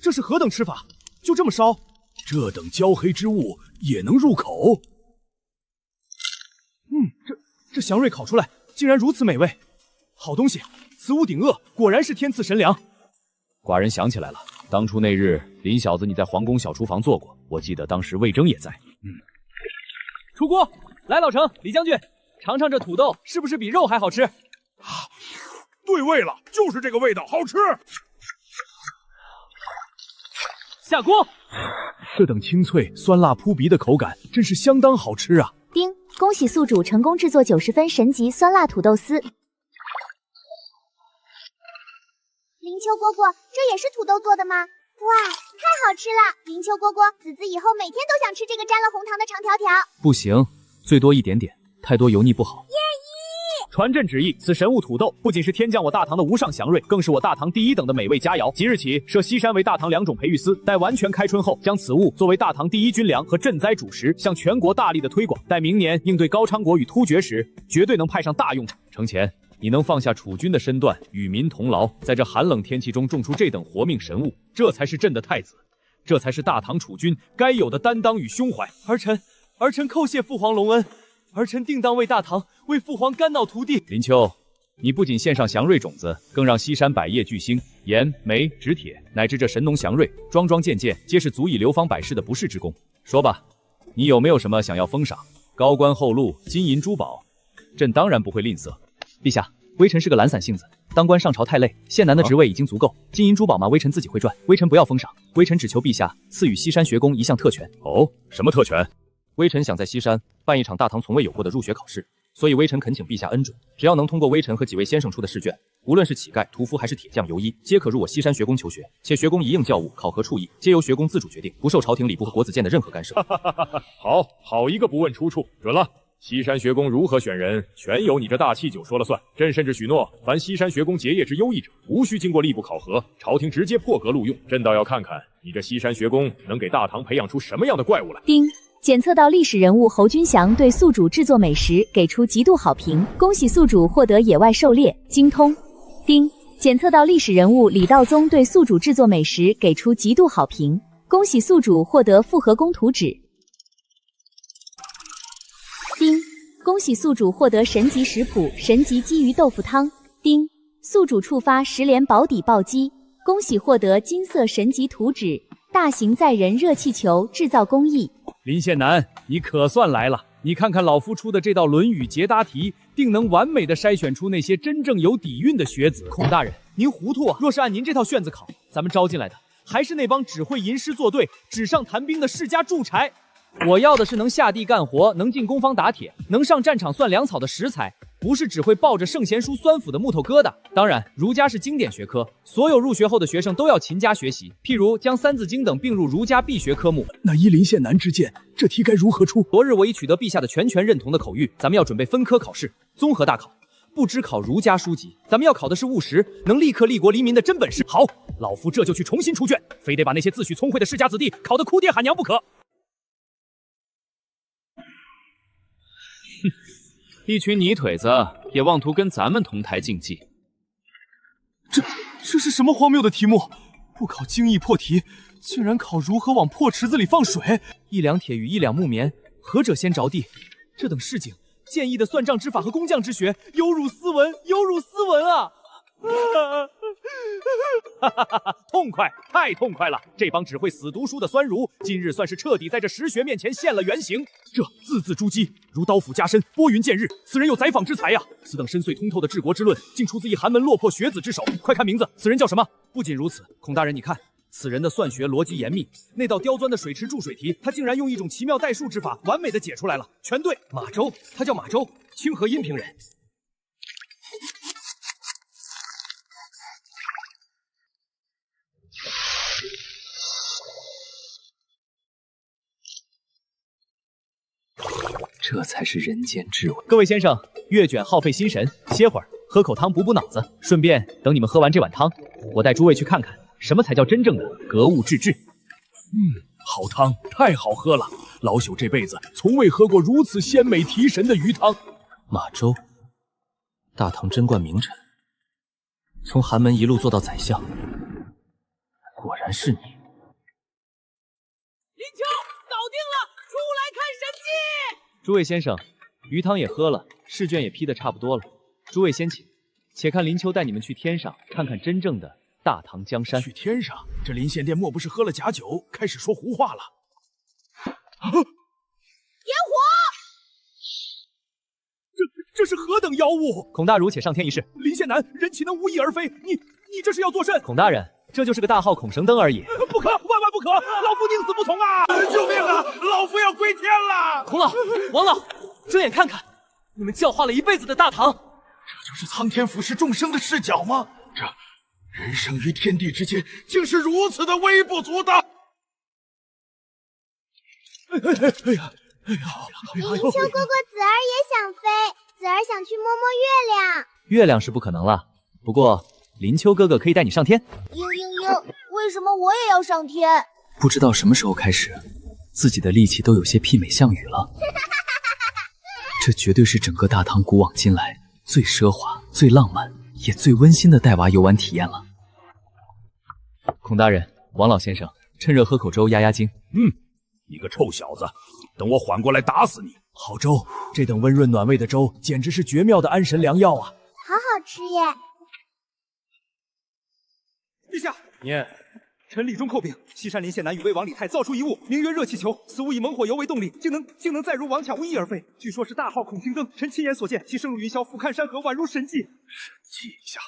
这是何等吃法？就这么烧？这等焦黑之物也能入口？这祥瑞烤出来竟然如此美味，好东西！此物顶恶，果然是天赐神粮。寡人想起来了，当初那日林小子你在皇宫小厨房做过，我记得当时魏征也在。出锅！来，老程、李将军，尝尝这土豆是不是比肉还好吃？对味了，就是这个味道，好吃。下锅！这等清脆、酸辣扑鼻的口感，真是相当好吃啊！丁，恭喜宿主成功制作90分神级酸辣土豆丝。林秋蝈蝈，这也是土豆做的吗？哇，太好吃了！林秋蝈蝈，子子以后每天都想吃这个沾了红糖的长条条。不行，最多一点点，太多油腻不好。传朕旨意，此神物土豆不仅是天降我大唐的无上祥瑞，更是我大唐第一等的美味佳肴。即日起，设西山为大唐2种培育司，待完全开春后，将此物作为大唐第一军粮和赈灾主食，向全国大力的推广。待明年应对高昌国与突厥时，绝对能派上大用场。程前，你能放下储君的身段，与民同劳，在这寒冷天气中种出这等活命神物，这才是朕的太子，这才是大唐储君该有的担当与胸怀。儿臣叩谢父皇隆恩，儿臣定当为大唐、为父皇肝脑涂地。林秋，你不仅献上祥瑞种子，更让西山百业巨星、盐、煤、纸铁，乃至这神农祥瑞，桩桩件件皆是足以流芳百世的不世之功。说吧，你有没有什么想要封赏？高官厚禄、金银珠宝，朕当然不会吝啬。陛下，微臣是个懒散性子，当官上朝太累，县男的职位已经足够，金银珠宝嘛，微臣自己会赚，微臣不要封赏，微臣只求陛下赐予西山学宫一项特权。哦，什么特权？微臣想在西山办一场大唐从未有过的入学考试，所以微臣恳请陛下恩准，只要能通过微臣和几位先生出的试卷，无论是乞丐、屠夫还是铁匠、游医，皆可入我西山学宫求学，且学宫一应教务、考核处役皆由学宫自主决定，不受朝廷礼部和国子监的任何干涉。好一个不问出处，准了。西山学宫如何选人，全由你这大气酒说了算。朕甚至许诺，凡西山学宫结业之优异者，无需经过吏部考核，朝廷直接破格录用。朕倒要看看你这西山学宫能给大唐培养出什么样的怪物来。丁，检测到历史人物侯君祥对宿主制作美食给出极度好评，恭喜宿主获得野外狩猎精通。丁，检测到历史人物李道宗对宿主制作美食给出极度好评，恭喜宿主获得复合宫图纸。丁，恭喜宿主获得神级食谱神级鲫鱼豆腐汤。丁，宿主触发10连保底暴击，恭喜获得金色神级图纸大型载人热气球制造工艺。林县男，你可算来了！你看看老夫出的这道《论语》解答题，定能完美的筛选出那些真正有底蕴的学子。孔大人，您糊涂啊！若是按您这套卷子考，咱们招进来的还是那帮只会吟诗作对、纸上谈兵的世家贮柴。我要的是能下地干活、能进攻方打铁、能上战场算粮草的实才，不是只会抱着圣贤书酸腐的木头疙瘩。当然，儒家是经典学科，所有入学后的学生都要勤加学习，譬如将《三字经》等并入儒家必学科目。那依林县男之见，这题该如何出？昨日我已取得陛下的全权认同的口谕，咱们要准备分科考试，综合大考，不只考儒家书籍，咱们要考的是务实，能立刻利国利民的真本事。好，老夫这就去重新出卷，非得把那些自诩聪慧的世家子弟考得哭爹喊娘不可。一群泥腿子也妄图跟咱们同台竞技，这是什么荒谬的题目？不考精益破题，竟然考如何往破池子里放水。1两铁与1两木棉，何者先着地？这等市井，建议的算账之法和工匠之学，有辱斯文，有辱斯文啊！痛快，太痛快了！这帮只会死读书的酸儒，今日算是彻底在这实学面前现了原形。这字字珠玑，如刀斧加身，拨云见日。此人有宰访之才呀！此等深邃通透的治国之论，竟出自一寒门落魄学子之手。快看名字，此人叫什么？不仅如此，孔大人，你看此人的算学逻辑严密，那道刁钻的水池注水题，他竟然用一种奇妙代数之法，完美的解出来了，全对。马周，他叫马周，清河阴平人。这才是人间至味。各位先生，阅卷耗费心神，歇会儿，喝口汤补补脑子。顺便等你们喝完这碗汤，我带诸位去看看什么才叫真正的格物致知。好汤，太好喝了！老朽这辈子从未喝过如此鲜美提神的鱼汤。马周，大唐贞观名臣，从寒门一路做到宰相，果然是你。球搞定了，出来看神迹！诸位先生，鱼汤也喝了，试卷也批得差不多了，诸位先请。且看林秋带你们去天上看看真正的大唐江山。去天上？这林献殿莫不是喝了假酒，开始说胡话了？烟火！这是何等妖物！孔大儒且上天一试。林献南，人岂能无翼而飞？你这是要作甚？孔大人，这就是个大号孔绳灯而已。不可，万万不可！老夫宁死不从啊！救命啊！老夫要归天了！孔老、王老，睁眼看看，你们教化了一辈子的大唐，这就是苍天俯视众生的视角吗？这人生于天地之间，竟是如此的微不足道！哎呀！林秋哥哥，子儿也想飞，子儿想去摸摸月亮。月亮是不可能了，不过林秋哥哥可以带你上天。嘤，为什么我也要上天？不知道什么时候开始，自己的力气都有些媲美项羽了。这绝对是整个大唐古往今来最奢华、最浪漫，也最温馨的带娃游玩体验了。孔大人、王老先生，趁热喝口粥压压惊。你个臭小子，等我缓过来打死你！好粥，这等温润暖胃的粥，简直是绝妙的安神良药啊！好好吃耶！陛下，念。臣李忠叩禀，西山林献南与魏王李泰造出一物，名曰热气球。此物以猛火油为动力，竟能载入王抢无翼而飞。据说是大号孔星灯，臣亲眼所见，其升入云霄，俯瞰山河，宛如神迹。记一下，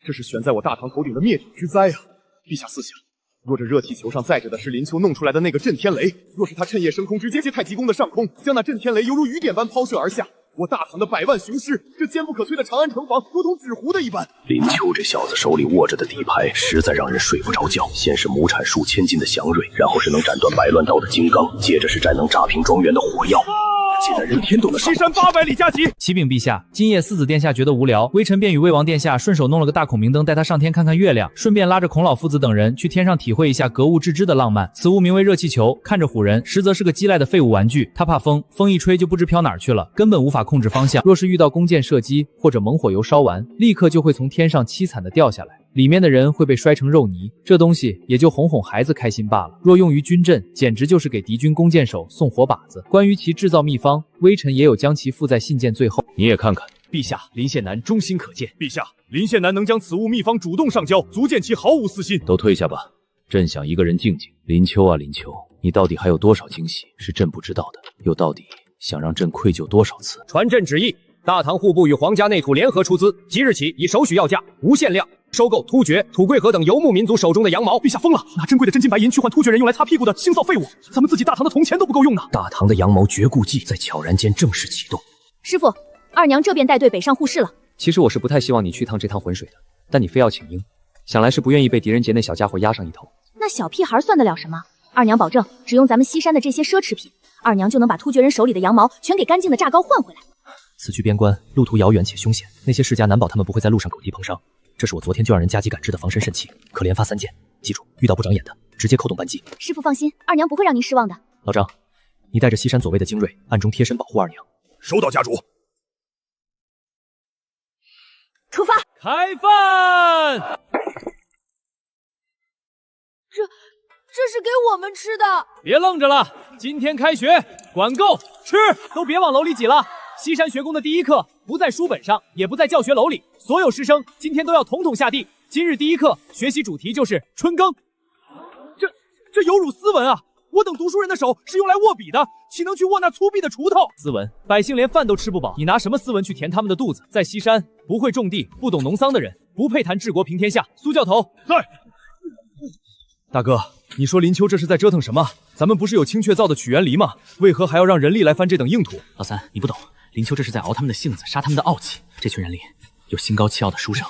这是悬在我大唐头顶的灭顶之灾啊！陛下思想。若这热气球上载着的是林秋弄出来的那个震天雷，若是他趁夜升空，直接借太极宫的上空，将那震天雷犹如雨点般抛射而下，我大唐的百万雄师，这坚不可摧的长安城防，如同纸糊的一般。林秋这小子手里握着的底牌，实在让人睡不着觉。先是亩产数千斤的祥瑞，然后是能斩断百乱刀的金刚，接着是战能炸平庄园的火药。既然任天都能上，西山800里加急。启禀陛下，今夜四子殿下觉得无聊，微臣便与魏王殿下顺手弄了个大孔明灯，带他上天看看月亮，顺便拉着孔老夫子等人去天上体会一下格物致知的浪漫。此物名为热气球，看着唬人，实则是个鸡肋的废物玩具。它怕风，风一吹就不知飘哪儿去了，根本无法控制方向。若是遇到弓箭射击或者猛火油烧完，立刻就会从天上凄惨的掉下来。里面的人会被摔成肉泥，这东西也就哄哄孩子开心罢了。若用于军阵，简直就是给敌军弓箭手送火把子。关于其制造秘方，微臣也有将其附在信件最后。你也看看。陛下，林献南忠心可见。陛下，林献南能将此物秘方主动上交，足见其毫无私心。都退下吧，朕想一个人静静。林秋啊林秋，你到底还有多少惊喜是朕不知道的？又到底想让朕愧疚多少次？传朕旨意，大唐户部与皇家内土联合出资，即日起以首许要价，无限量收购突厥、土贵河等游牧民族手中的羊毛。陛下疯了，拿珍贵的真金白银去换突厥人用来擦屁股的腥臊废物，咱们自己大唐的铜钱都不够用呢。大唐的羊毛绝顾计在悄然间正式启动。师傅，二娘这便带队北上护市了。其实我是不太希望你去趟这趟浑水的，但你非要请缨，想来是不愿意被狄仁杰那小家伙压上一头。那小屁孩算得了什么？二娘保证，只用咱们西山的这些奢侈品，二娘就能把突厥人手里的羊毛全给干净的榨膏换回来。此去边关，路途遥远且凶险，那些世家难保他们不会在路上狗急碰伤。这是我昨天就让人加急赶制的防身神器，可连发3件。记住，遇到不长眼的，直接扣动扳机。师傅放心，二娘不会让您失望的。老张，你带着西山左卫的精锐，暗中贴身保护二娘。收到，家主。出发！开饭！这是给我们吃的。别愣着了，今天开学，管够吃，都别往楼里挤了。西山学宫的第一课不在书本上，也不在教学楼里，所有师生今天都要统统下地。今日第一课学习主题就是春耕。这有辱斯文啊！我等读书人的手是用来握笔的，岂能去握那粗鄙的锄头？斯文，百姓连饭都吃不饱，你拿什么斯文去填他们的肚子？在西山，不会种地、不懂农桑的人，不配谈治国平天下。苏教头在。大哥，你说林秋这是在折腾什么？咱们不是有青雀造的曲园梨吗？为何还要让人力来翻这等硬土？老三，你不懂，林秋这是在熬他们的性子，杀他们的傲气。这群人里有心高气傲的书生，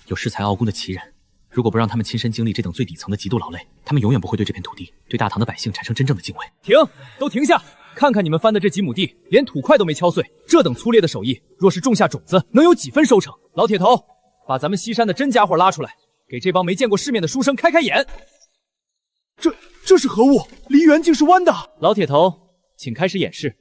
有恃才傲孤的奇人。如果不让他们亲身经历这等最底层的极度劳累，他们永远不会对这片土地、对大唐的百姓产生真正的敬畏。停，都停下！看看你们翻的这几亩地，连土块都没敲碎，这等粗劣的手艺，若是种下种子，能有几分收成？老铁头，把咱们西山的真家伙拉出来，给这帮没见过世面的书生开开眼。这是何物？梨园竟是弯的！老铁头，请开始演示。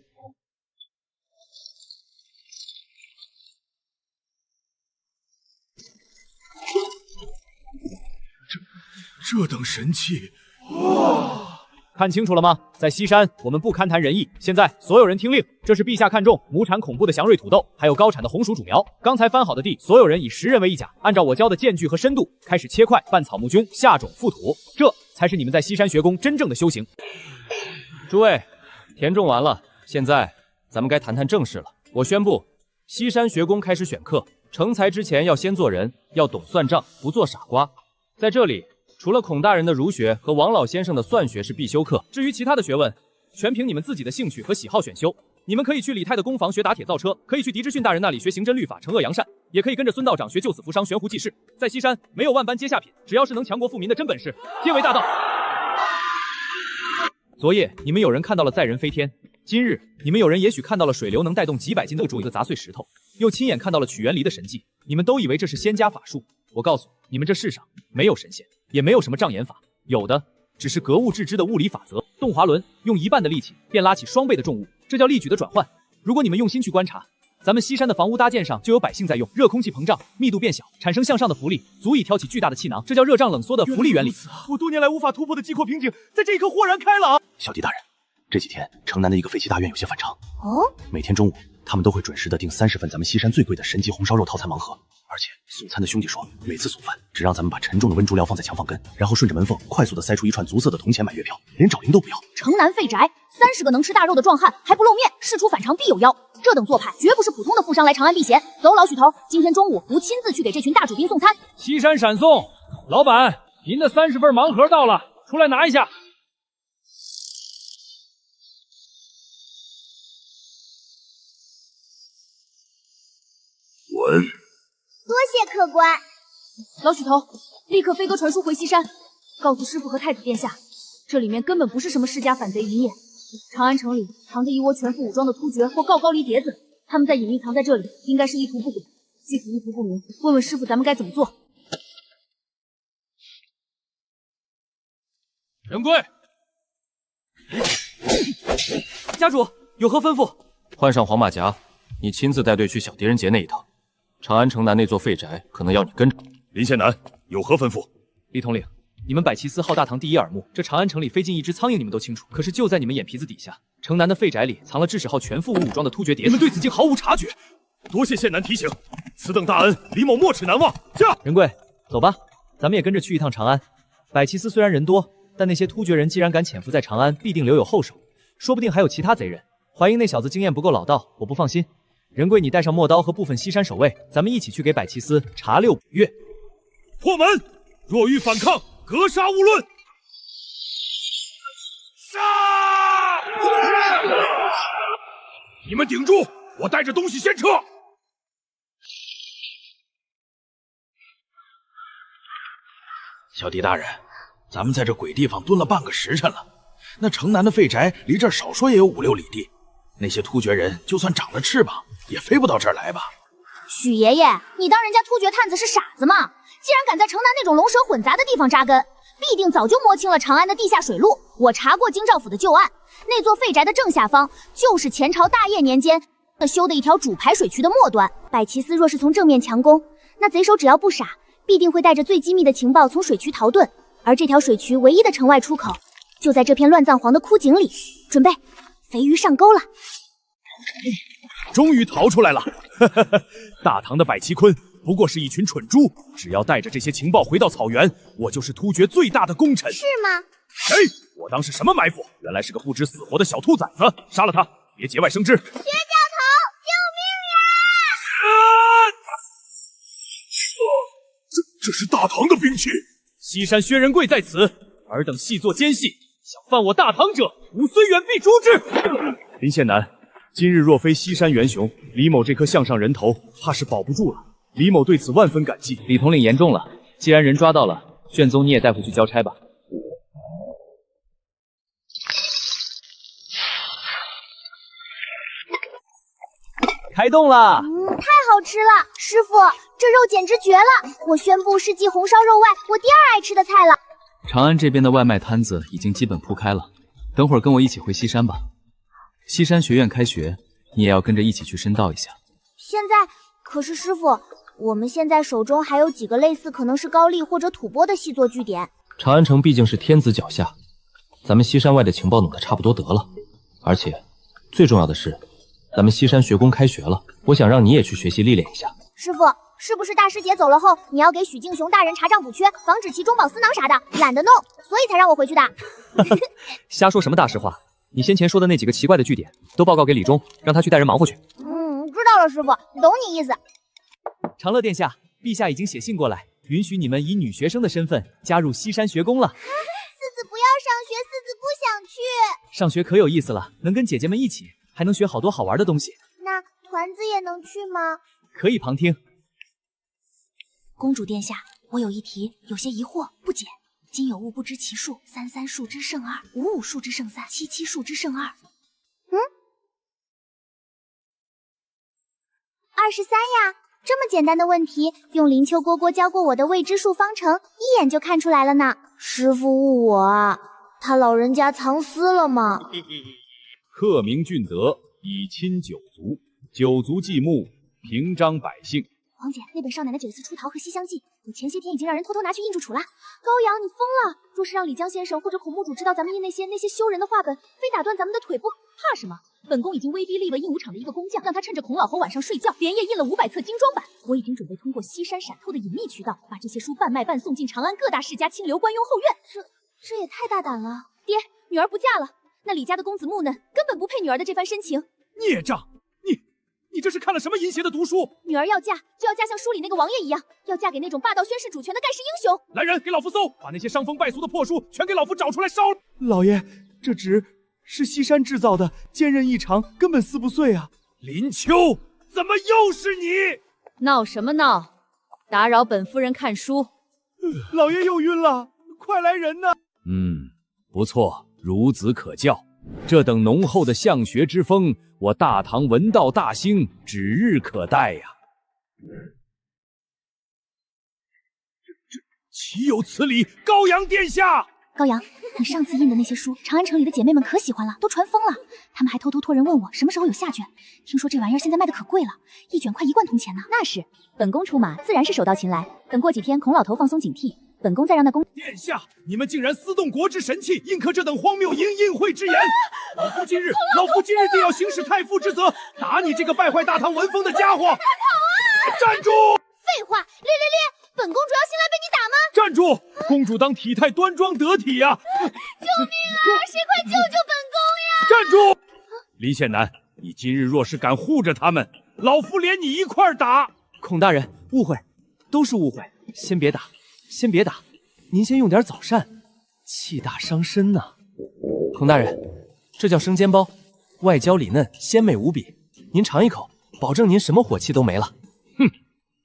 这等神器，哇！看清楚了吗？在西山，我们不勘谈仁义。现在，所有人听令，这是陛下看中亩产恐怖的祥瑞土豆，还有高产的红薯主苗。刚才翻好的地，所有人以10人为一甲，按照我教的间距和深度开始切块，拌草木菌，下种覆土，这才是你们在西山学宫真正的修行。诸位，填种完了，现在咱们该谈谈正事了。我宣布，西山学宫开始选课，成才之前要先做人，要懂算账，不做傻瓜。在这里，除了孔大人的儒学和王老先生的算学是必修课，至于其他的学问，全凭你们自己的兴趣和喜好选修。你们可以去李泰的工坊学打铁造车，可以去狄志逊大人那里学刑侦律法、惩恶扬善，也可以跟着孙道长学救死扶伤、悬壶济世。在西山，没有万般皆下品，只要是能强国富民的真本事，皆为大道。昨夜你们有人看到了载人飞天，今日你们有人也许看到了水流能带动几百斤的重一个砸碎石头，又亲眼看到了取原离的神迹。你们都以为这是仙家法术，我告诉你们，这世上没有神仙，也没有什么障眼法，有的只是格物致知的物理法则。动滑轮用1半的力气便拉起双倍的重物，这叫力矩的转换。如果你们用心去观察，咱们西山的房屋搭建上就有百姓在用，热空气膨胀，密度变小，产生向上的浮力，足以挑起巨大的气囊，这叫热胀冷缩的浮力原理。我多年来无法突破的击阔瓶颈，在这一刻豁然开朗。小弟大人，这几天城南的一个废弃大院有些反常哦，每天中午他们都会准时的订30份咱们西山最贵的神级红烧肉套餐盲盒，而且送餐的兄弟说，每次送饭只让咱们把沉重的温猪料放在墙缝根，然后顺着门缝快速的塞出一串足色的铜钱买月票，连找零都不要。城南废宅，30个能吃大肉的壮汉还不露面，事出反常必有妖。这等做派绝不是普通的富商来长安避嫌。走，老许头，今天中午吾亲自去给这群大主宾送餐。西山闪送，老板，您的30份盲盒到了，出来拿一下。滚！多谢客官。老许头，立刻飞鸽传书回西山，告诉师傅和太子殿下，这里面根本不是什么世家反贼余孽。长安城里藏着一窝全副武装的突厥或告高丽碟子，他们在隐秘藏在这里，应该是意图不轨。具体意图不明，问问师傅咱们该怎么做。仁贵，家主有何吩咐？换上黄马甲，你亲自带队去小狄仁杰那一趟。长安城南那座废宅可能要你跟着。林县南有何吩咐？李统领，你们百奇司号大唐第一耳目，这长安城里飞进一只苍蝇，你们都清楚。可是就在你们眼皮子底下，城南的废宅里藏了致使号全副武装的突厥谍，你们对此竟毫无察觉。多谢县南提醒，此等大恩，李某没齿难忘。驾！仁贵，走吧，咱们也跟着去一趟长安。百奇司虽然人多，但那些突厥人既然敢潜伏在长安，必定留有后手，说不定还有其他贼人。怀英那小子经验不够老道，我不放心。仁贵，你带上陌刀和部分西山守卫，咱们一起去给百奇司查6捕月。破门！若欲反抗，格杀勿论。杀！你们顶住，我带着东西先撤。小狄大人，咱们在这鬼地方蹲了半个时辰了，那城南的废宅离这儿少说也有5、6里地，那些突厥人就算长了翅膀，也飞不到这儿来吧？许爷爷，你当人家突厥探子是傻子吗？既然敢在城南那种龙蛇混杂的地方扎根，必定早就摸清了长安的地下水路。我查过京兆府的旧案，那座废宅的正下方就是前朝大业年间修的一条主排水渠的末端。百奇司若是从正面强攻，那贼首只要不傻，必定会带着最机密的情报从水渠逃遁。而这条水渠唯一的城外出口，就在这片乱葬皇的枯井里。准备，肥鱼上钩了。终于逃出来了！大唐的百奇坤不过是一群蠢猪，只要带着这些情报回到草原，我就是突厥最大的功臣。是吗？哎，我当是什么埋伏？原来是个不知死活的小兔崽子！杀了他，别节外生枝！薛教头，救命呀！这是大唐的兵器。西山薛仁贵在此，尔等细作奸细，想犯我大唐者，吾虽远必诛之。林县南，今日若非西山元雄，李某这颗项上人头怕是保不住了。李某对此万分感激。李统领言重了，既然人抓到了，卷宗你也带回去交差吧。开动了！太好吃了，师傅，这肉简直绝了！我宣布是继红烧肉外，我第2爱吃的菜了。长安这边的外卖摊子已经基本铺开了，等会儿跟我一起回西山吧。西山学院开学，你也要跟着一起去深造一下。现在，可是师傅，我们现在手中还有几个类似可能是高丽或者吐蕃的细作据点。长安城毕竟是天子脚下，咱们西山外的情报弄得差不多得了。而且，最重要的是，咱们西山学宫开学了，我想让你也去学习历练一下。师傅，是不是大师姐走了后，你要给许敬雄大人查账补缺，防止其中饱私囊啥的？懒得弄，所以才让我回去的。瞎说什么大实话！你先前说的那几个奇怪的据点，都报告给李忠，让他去带人忙活去。知道了，师傅，懂你意思。长乐殿下，陛下已经写信过来，允许你们以女学生的身份加入西山学宫了。四子不要上学，四子不想去。上学可有意思了，能跟姐姐们一起，还能学好多好玩的东西。那团子也能去吗？可以旁听。公主殿下，我有一题，有些疑惑，不解。今有物不知其数，33数之胜2，55数之胜3，77数之胜2。23呀，这么简单的问题，用林秋蝈蝈教过我的未知数方程，一眼就看出来了呢。师傅误我啊，他老人家藏私了吗？克明俊德，以亲九族，九族祭墓，平章百姓。黄姐，那本少奶奶9次出逃和西厢记，我前些天已经让人偷偷拿去印住储了。高阳，你疯了！若是让李江先生或者孔墓主知道咱们印那些羞人的话本，非打断咱们的腿不怕什么？本宫已经威逼利了印武场的一个工匠，让他趁着孔老侯晚上睡觉，连夜印了500册精装版。我已经准备通过西山闪透的隐秘渠道，把这些书半卖半送进长安各大世家清流官佣后院。这也太大胆了！爹，女儿不嫁了，那李家的公子木嫩根本不配女儿的这番深情。孽障！你这是看了什么淫邪的毒书？女儿要嫁，就要嫁像书里那个王爷一样，要嫁给那种霸道宣誓主权的盖世英雄。来人，给老夫搜，把那些伤风败俗的破书全给老夫找出来烧！老爷，这纸是西山制造的，坚韧异常，根本撕不碎啊！林秋，怎么又是你？闹什么闹？打扰本夫人看书。老爷又晕了，快来人呐！不错，孺子可教。这等浓厚的相学之风，我大唐文道大兴指日可待呀！这岂有此理！高阳殿下，高阳，你上次印的那些书，长安城里的姐妹们可喜欢了，都传疯了。她们还偷偷托人问我什么时候有下卷。听说这玩意儿现在卖的可贵了，一卷快1贯铜钱呢。那是，本宫出马自然是手到擒来。等过几天孔老头放松警惕，本宫再让那公殿下，你们竟然私动国之神器，印刻这等荒谬淫秽之言！老夫今日定要行使太傅之责，打你这个败坏大唐文风的家伙！站住！废话，略，本公主要新来被你打吗？站住！公主当体态端庄得体呀！救命啊！谁快救救本宫呀！站住！李显南，你今日若是敢护着他们，老夫连你一块打！孔大人，误会，都是误会，先别打，您先用点早膳，气大伤身呐。孔大人，这叫生煎包，外焦里嫩，鲜美无比。您尝一口，保证您什么火气都没了。哼，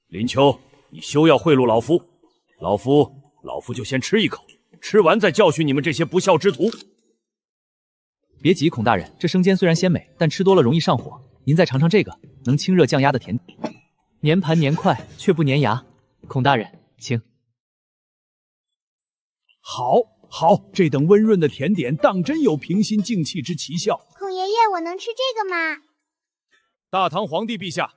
林秋，你休要贿赂老夫，老夫就先吃一口，吃完再教训你们这些不孝之徒。别急，孔大人，这生煎虽然鲜美，但吃多了容易上火。您再尝尝这个，能清热降压的甜，粘盘粘块却不粘牙。孔大人，请。好，这等温润的甜点，当真有平心静气之奇效。孔爷爷，我能吃这个吗？大唐皇帝陛下，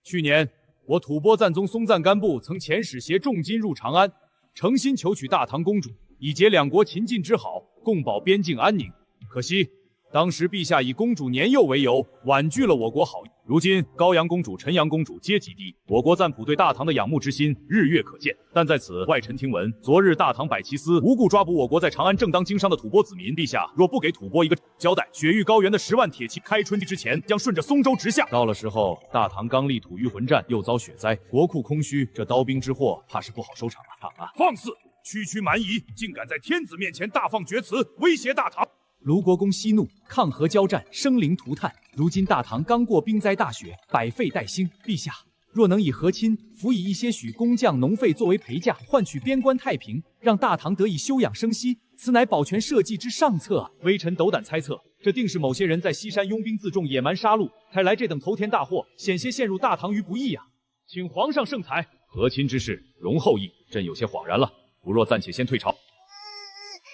去年我吐蕃赞宗松赞干布曾遣使携重金入长安，诚心求娶大唐公主，以结两国秦晋之好，共保边境安宁。可惜当时陛下以公主年幼为由，婉拒了我国好意。如今高阳公主、陈阳公主皆及第，我国赞普对大唐的仰慕之心日月可见。但在此，外臣听闻，昨日大唐百骑司无故抓捕我国在长安正当经商的吐蕃子民。陛下若不给吐蕃一个交代，雪域高原的10万铁骑开春季之前，将顺着松州直下。到了时候，大唐刚立吐谷浑战，又遭雪灾，国库空虚，这刀兵之祸，怕是不好收场了。放肆！区蛮夷，竟敢在天子面前大放厥词，威胁大唐！卢国公息怒，抗衡交战，生灵涂炭。如今大唐刚过冰灾大雪，百废待兴。陛下若能以和亲，辅以一些许工匠农费作为陪嫁，换取边关太平，让大唐得以休养生息，此乃保全社稷之上策。微臣斗胆猜测，这定是某些人在西山拥兵自重，野蛮杀戮，才来这等头天大祸，险些陷入大唐于不义呀！请皇上圣裁。和亲之事，容后议。朕有些恍然了，不若暂且先退朝。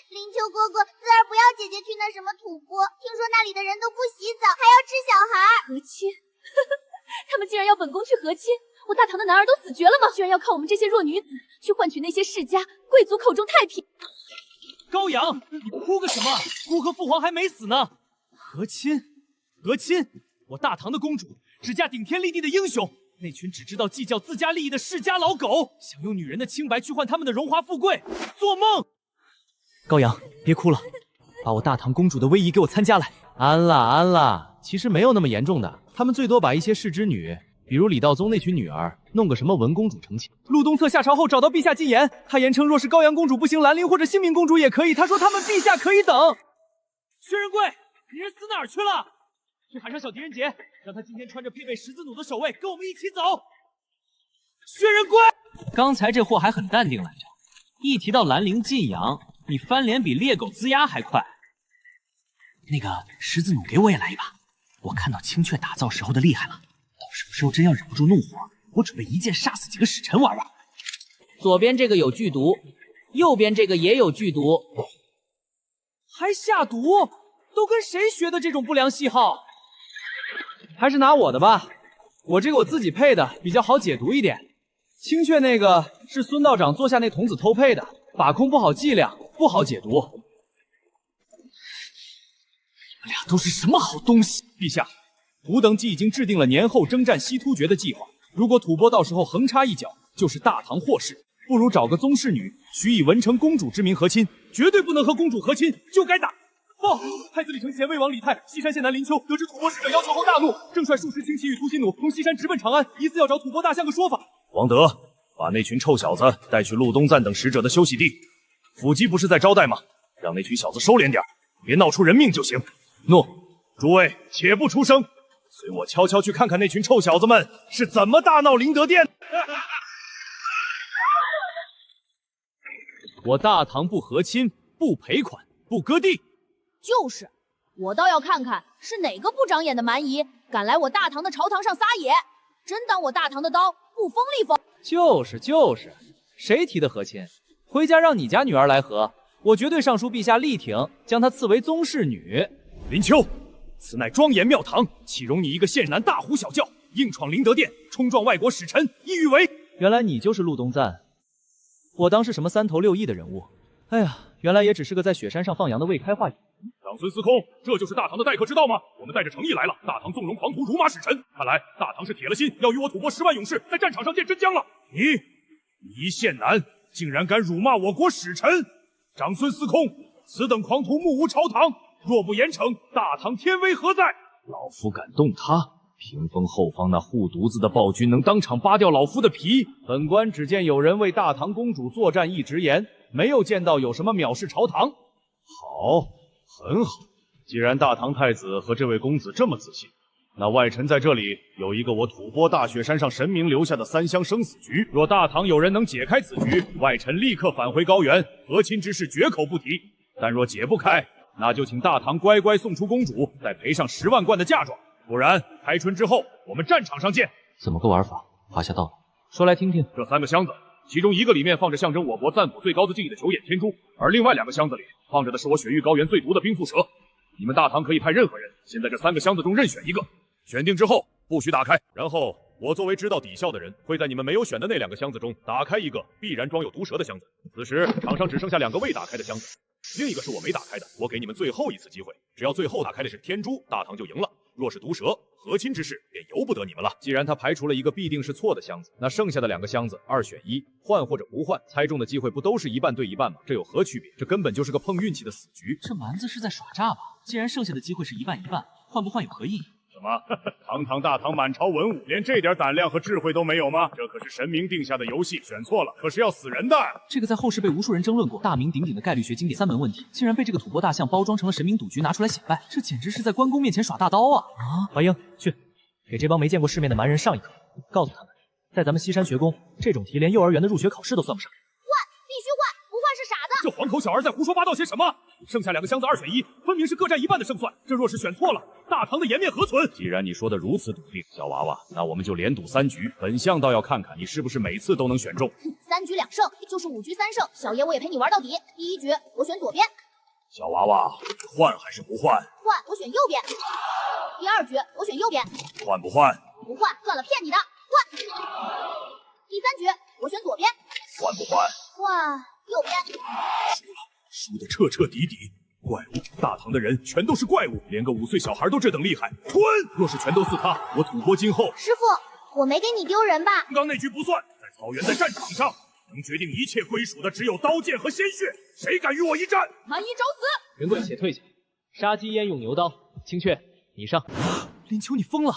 林秋哥哥，子儿不要姐姐去那什么吐蕃，听说那里的人都不洗澡，还要吃小孩。和亲？他们竟然要本宫去和亲？我大唐的男儿都死绝了吗？居然要靠我们这些弱女子去换取那些世家贵族口中太平？高阳，你哭个什么？孤和父皇还没死呢。和亲，和亲！我大唐的公主只嫁顶天立地的英雄，那群只知道计较自家利益的世家老狗，想用女人的清白去换他们的荣华富贵，做梦！高阳，别哭了，把我大唐公主的威仪给我参加来。安啦安啦，其实没有那么严重的，他们最多把一些世之女，比如李道宗那群女儿，弄个什么文公主成亲。陆东策下朝后找到陛下进言，他言称若是高阳公主不行，兰陵或者新明公主也可以。他说他们陛下可以等。薛仁贵，你人死哪儿去了？去喊上小狄仁杰，让他今天穿着配备十字弩的守卫跟我们一起走。薛仁贵，刚才这货还很淡定来着，一提到兰陵晋阳，你翻脸比猎狗龇牙还快。那个十字弩给我也来一把，我看到青雀打造时候的厉害了，到什么时候真要忍不住怒火，我准备一剑杀死几个使臣玩玩。左边这个有剧毒，右边这个也有剧毒，还下毒，都跟谁学的这种不良嗜好？还是拿我的吧，我这个我自己配的，比较好解毒一点。青雀那个是孙道长坐下那童子偷配的，把控不好剂量，不好解毒。你们俩都是什么好东西？陛下，吾等既已经制定了年后征战西突厥的计划，如果吐蕃到时候横插一脚，就是大唐祸事。不如找个宗室女，许以文成公主之名和亲，绝对不能和公主和亲，就该打。报！太子李承乾魏王李泰西山县南林丘得知吐蕃使者要求后大怒，正率数十轻骑与突袭弩从西山直奔长安，疑似要找吐蕃大相个说法。王德，把那群臭小子带去陆东赞等使者的休息地。府基不是在招待吗？让那群小子收敛点，别闹出人命就行。诺。诸位且不出声，随我悄悄去看看那群臭小子们是怎么大闹灵德殿。我大唐不和亲，不赔款，不割地。就是，我倒要看看是哪个不长眼的蛮夷敢来我大唐的朝堂上撒野，真当我大唐的刀不锋利锋。就是，谁提的和亲？回家让你家女儿来和，我绝对上书陛下力挺，将她赐为宗室女。林丘，此乃庄严庙堂，岂容你一个县男大呼小叫，硬闯灵德殿，冲撞外国使臣，意欲为？原来你就是陆东赞，我当是什么三头六翼的人物。哎呀，原来也只是个在雪山上放羊的未开化野。长孙司空，这就是大唐的待客之道吗？我们带着诚意来了，大唐纵容狂徒辱骂使臣，看来大唐是铁了心要与我吐蕃10万勇士在战场上见真章了。你一县男竟然敢辱骂我国使臣！长孙司空，此等狂徒目无朝堂，若不严惩，大唐天威何在？老夫敢动他，屏风后方那护犊子的暴君能当场扒掉老夫的皮。本官只见有人为大唐公主作战一直言，没有见到有什么藐视朝堂。好，很好。既然大唐太子和这位公子这么自信，那外臣在这里有一个我吐蕃大雪山上神明留下的3乡生死局。若大唐有人能解开此局，外臣立刻返回高原，和亲之事绝口不提。但若解不开，那就请大唐乖乖送出公主，再赔上10万贯的嫁妆。不然，开春之后我们战场上见。怎么个玩法？华夏到了，说来听听。这3个箱子，其中1个里面放着象征我国赞普最高的敬意的九眼天珠，而另外2个箱子里放着的是我雪域高原最毒的冰腹蛇。你们大唐可以派任何人，先在这3个箱子中任选一个，选定之后不许打开。然后我作为知道底效的人，会在你们没有选的那2个箱子中打开一个必然装有毒蛇的箱子。此时场上只剩下2个未打开的箱子，另一个是我没打开的。我给你们最后一次机会，只要最后打开的是天珠，大唐就赢了。若是毒蛇，和亲之事便由不得你们了。既然他排除了一个必定是错的箱子，那剩下的2个箱子2选1，换或者不换，猜中的机会不都是1半对1半吗？这有何区别？这根本就是个碰运气的死局。这蛮子是在耍诈吧？既然剩下的机会是1半1半，换不换有何意义？什么？堂堂大唐满朝文武，连这点胆量和智慧都没有吗？这可是神明定下的游戏，选错了可是要死人的。这个在后世被无数人争论过，大名鼎鼎的概率学经典3门问题，竟然被这个吐蕃大象包装成了神明赌局拿出来显摆，这简直是在关公面前耍大刀啊！华英，去给这帮没见过世面的蛮人上一课，告诉他们，在咱们西山学宫，这种题连幼儿园的入学考试都算不上。必须换，不换是傻子。这黄口小儿在胡说八道些什么？剩下2个箱子2选1，分明是各占1半的胜算。这若是选错了，大唐的颜面何存？既然你说的如此笃定，小娃娃，那我们就连赌3局。本相倒要看看你是不是每次都能选中。3局2胜就是5局3胜，小爷我也陪你玩到底。第1局我选左边，小娃娃，换还是不换？换，我选右边。第2局我选右边，换不换？不换，算了，骗你的，换。第3局我选左边，换不换？换右边。输得彻彻底底。怪物，大唐的人全都是怪物，连个5岁小孩都这等厉害。滚！若是全都似他，我吐蕃今后……师傅，我没给你丢人吧？刚那局不算，在草原的战场上，能决定一切归属的只有刀剑和鲜血，谁敢与我一战？蛮夷找死！人贵且退下，杀鸡焉用牛刀。青雀，你上。林秋，你疯了！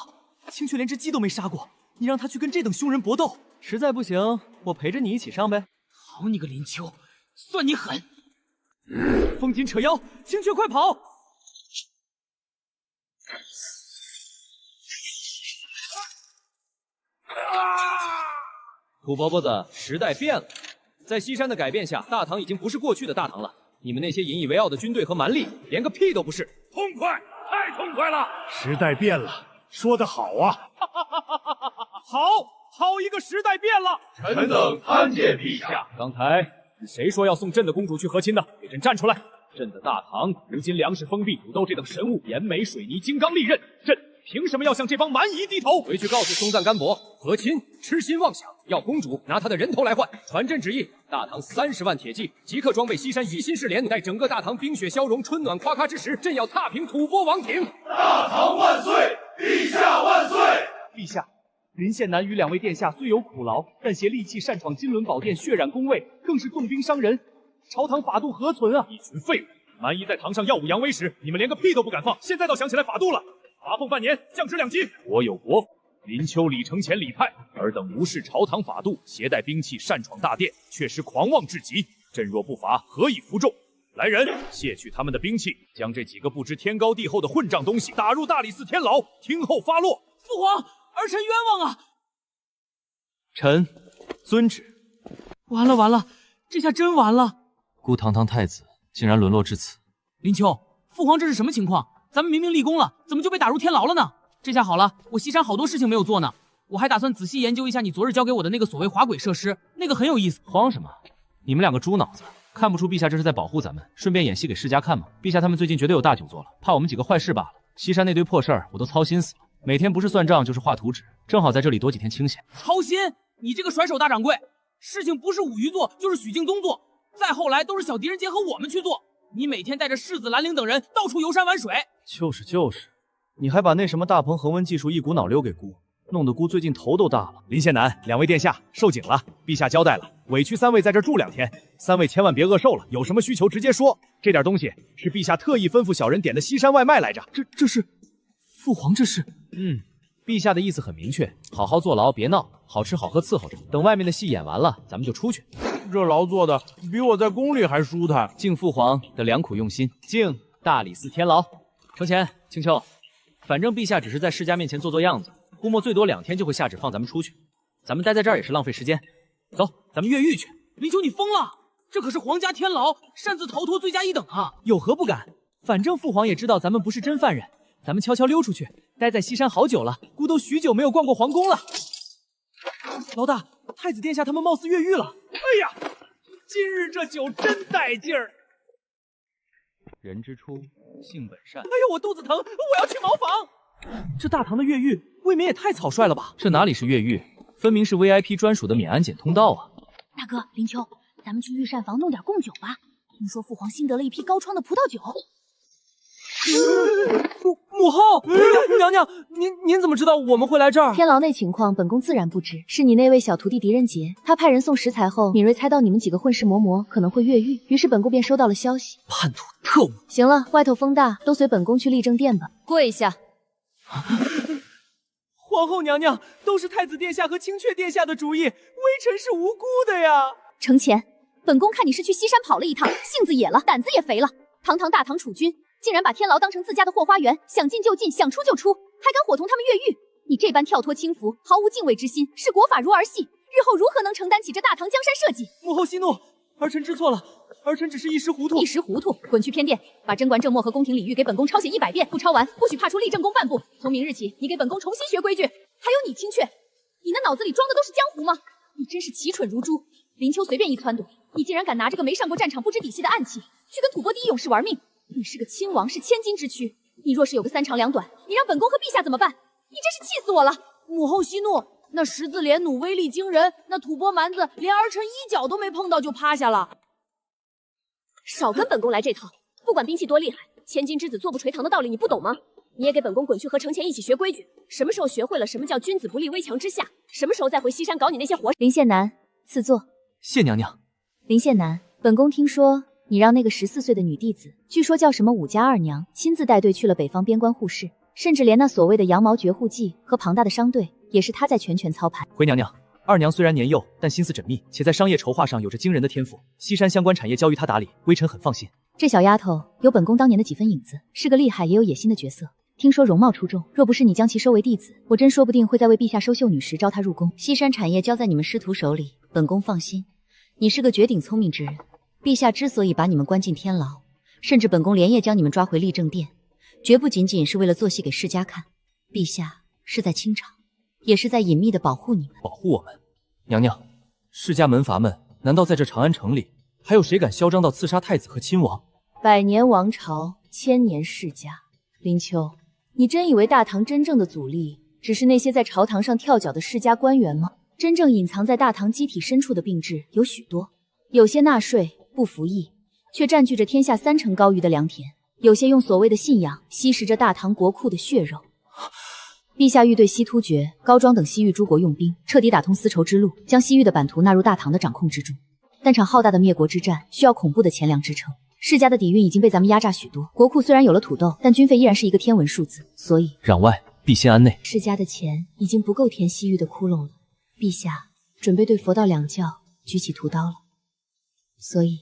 青雀连只鸡都没杀过，你让他去跟这等凶人搏斗？实在不行，我陪着你一起上呗。好你个林秋，算你狠！风紧扯腰，青雀快跑！土伯伯子，时代变了，在西山的改变下，大唐已经不是过去的大唐了。你们那些引以为傲的军队和蛮力，连个屁都不是。痛快，太痛快了！时代变了，说得好啊！好一个时代变了！臣等参见陛下。刚才是谁说要送朕的公主去和亲的？给朕站出来！朕的大唐如今粮食封闭，土豆这等神物，盐煤水泥金刚利刃，朕凭什么要向这帮蛮夷低头？回去告诉松赞干伯，和亲痴心妄想，要公主拿他的人头来换。传朕旨意，大唐30万铁骑即刻装备西山与新式连，待整个大唐冰雪消融，春暖花开之时，朕要踏平吐蕃王庭。大唐万岁！陛下万岁！陛下，林献南与2位殿下虽有苦劳，但携利器擅闯金轮宝殿，血染宫卫，更是重兵伤人。朝堂法度何存啊！一群废物！蛮夷在堂上耀武扬威时，你们连个屁都不敢放，现在倒想起来法度了。罚俸半年，降职2级。国有国法，林秋、李承乾、李泰尔等无视朝堂法度，携带兵器擅闯大殿，确实狂妄至极。朕若不罚，何以服众？来人，卸去他们的兵器，将这几个不知天高地厚的混账东西打入大理寺天牢，听候发落。父皇，儿臣冤枉啊！臣遵旨。完了，这下真完了！孤堂堂太子竟然沦落至此。林秋，父皇这是什么情况？咱们明明立功了，怎么就被打入天牢了呢？这下好了，我西山好多事情没有做呢。我还打算仔细研究一下你昨日交给我的那个所谓滑轨设施，那个很有意思。慌什么？你们2个猪脑子，看不出陛下这是在保护咱们，顺便演戏给世家看吗？陛下他们最近绝对有大酒做了，怕我们几个坏事罢了。西山那堆破事儿我都操心死了，每天不是算账就是画图纸，正好在这里多几天清闲。操心？你这个甩手大掌柜，事情不是武余做，就是许敬宗做，再后来都是小狄仁杰和我们去做。你每天带着世子兰陵等人到处游山玩水。就是，你还把那什么大鹏恒温技术一股脑溜给姑，弄得姑最近头都大了。林献南，2位殿下受紧了，陛下交代了，委屈3位在这住2天，3位千万别饿瘦了，有什么需求直接说。这点东西是陛下特意吩咐小人点的西山外卖来着。这是父皇，这是……陛下的意思很明确，好好坐牢，别闹，好吃好喝伺候着，等外面的戏演完了，咱们就出去。这牢做的比我在宫里还舒坦。敬父皇的良苦用心，敬大理寺天牢。承乾、青丘，反正陛下只是在世家面前做做样子，估摸最多2天就会下旨放咱们出去。咱们待在这儿也是浪费时间。走，咱们越狱去。林秋，你疯了！这可是皇家天牢，擅自逃脱罪加1等啊！有何不敢？反正父皇也知道咱们不是真犯人，咱们悄悄溜出去。待在西山好久了，姑都许久没有逛过皇宫了。老大，太子殿下他们貌似越狱了。哎呀，今日这酒真带劲儿。人之初，性本善。哎呦，我肚子疼，我要去茅房。这大唐的越狱未免也太草率了吧？这哪里是越狱，分明是 VIP 专属的免安检通道啊！大哥，林秋，咱们去御膳房弄点贡酒吧。听说父皇新得了一批高窗的葡萄酒。母后，娘娘，您怎么知道我们会来这儿？天牢内情况，本宫自然不知。是你那位小徒弟狄仁杰，他派人送食材后，敏锐猜到你们几个混世嬷嬷可能会越狱，于是本宫便收到了消息。叛徒特务！行了，外头风大，都随本宫去立正殿吧。跪下。皇后娘娘，都是太子殿下和青雀殿下的主意，微臣是无辜的呀。承乾，本宫看你是去西山跑了一趟，性子野了，胆子也肥了。堂堂大唐储君，竟然把天牢当成自家的后花园，想进就进，想出就出，还敢伙同他们越狱！你这般跳脱轻浮，毫无敬畏之心，视国法如儿戏，日后如何能承担起这大唐江山社稷？母后息怒，儿臣知错了，儿臣只是一时糊涂。一时糊涂，滚去偏殿，把贞观正默和宫廷礼遇给本宫抄写100遍，不抄完不许踏出立正宫半步。从明日起，你给本宫重新学规矩。还有你青雀，你那脑子里装的都是江湖吗？你真是奇蠢如猪。林秋随便一撺掇，你竟然敢拿这个没上过战场、不知底细的暗器去跟吐蕃第一勇士玩命！你是个亲王，是千金之躯，你若是有个3长2短，你让本宫和陛下怎么办？你真是气死我了！母后息怒，那十字连弩威力惊人，那吐蕃蛮子连儿臣一脚都没碰到就趴下了。少跟本宫来这套！不管兵器多厉害，千金之子坐不垂堂的道理你不懂吗？你也给本宫滚去和程前一起学规矩。什么时候学会了什么叫君子不立危墙之下？什么时候再回西山搞你那些活？林宪南，赐座。谢娘娘。林宪南，本宫听说你让那个14岁的女弟子，据说叫什么5家二娘，亲自带队去了北方边关护市，甚至连那所谓的羊毛绝户记和庞大的商队，也是她在全权操盘。回娘娘，二娘虽然年幼，但心思缜密，且在商业筹划上有着惊人的天赋。西山相关产业交于她打理，微臣很放心。这小丫头有本宫当年的几分影子，是个厉害也有野心的角色。听说容貌出众，若不是你将其收为弟子，我真说不定会在为陛下收秀女时招她入宫。西山产业交在你们师徒手里，本宫放心。你是个绝顶聪明之人，陛下之所以把你们关进天牢，甚至本宫连夜将你们抓回立正殿，绝不仅仅是为了做戏给世家看，陛下是在清场，也是在隐秘的保护你们。保护我们？娘娘，世家门阀们难道在这长安城里还有谁敢嚣张到刺杀太子和亲王？100年王朝，1000年世家。林秋，你真以为大唐真正的阻力只是那些在朝堂上跳脚的世家官员吗？真正隐藏在大唐机体深处的并峙有许多，有些纳税不服役，却占据着天下30%高于的良田；有些用所谓的信仰吸食着大唐国库的血肉。陛下欲对西突厥、高庄等西域诸国用兵，彻底打通丝绸之路，将西域的版图纳入大唐的掌控之中。但场浩大的灭国之战需要恐怖的钱粮支撑。世家的底蕴已经被咱们压榨许多，国库虽然有了土豆，但军费依然是一个天文数字，所以攘外必先安内。世家的钱已经不够填西域的窟窿了，陛下准备对佛道两教举起屠刀了，所以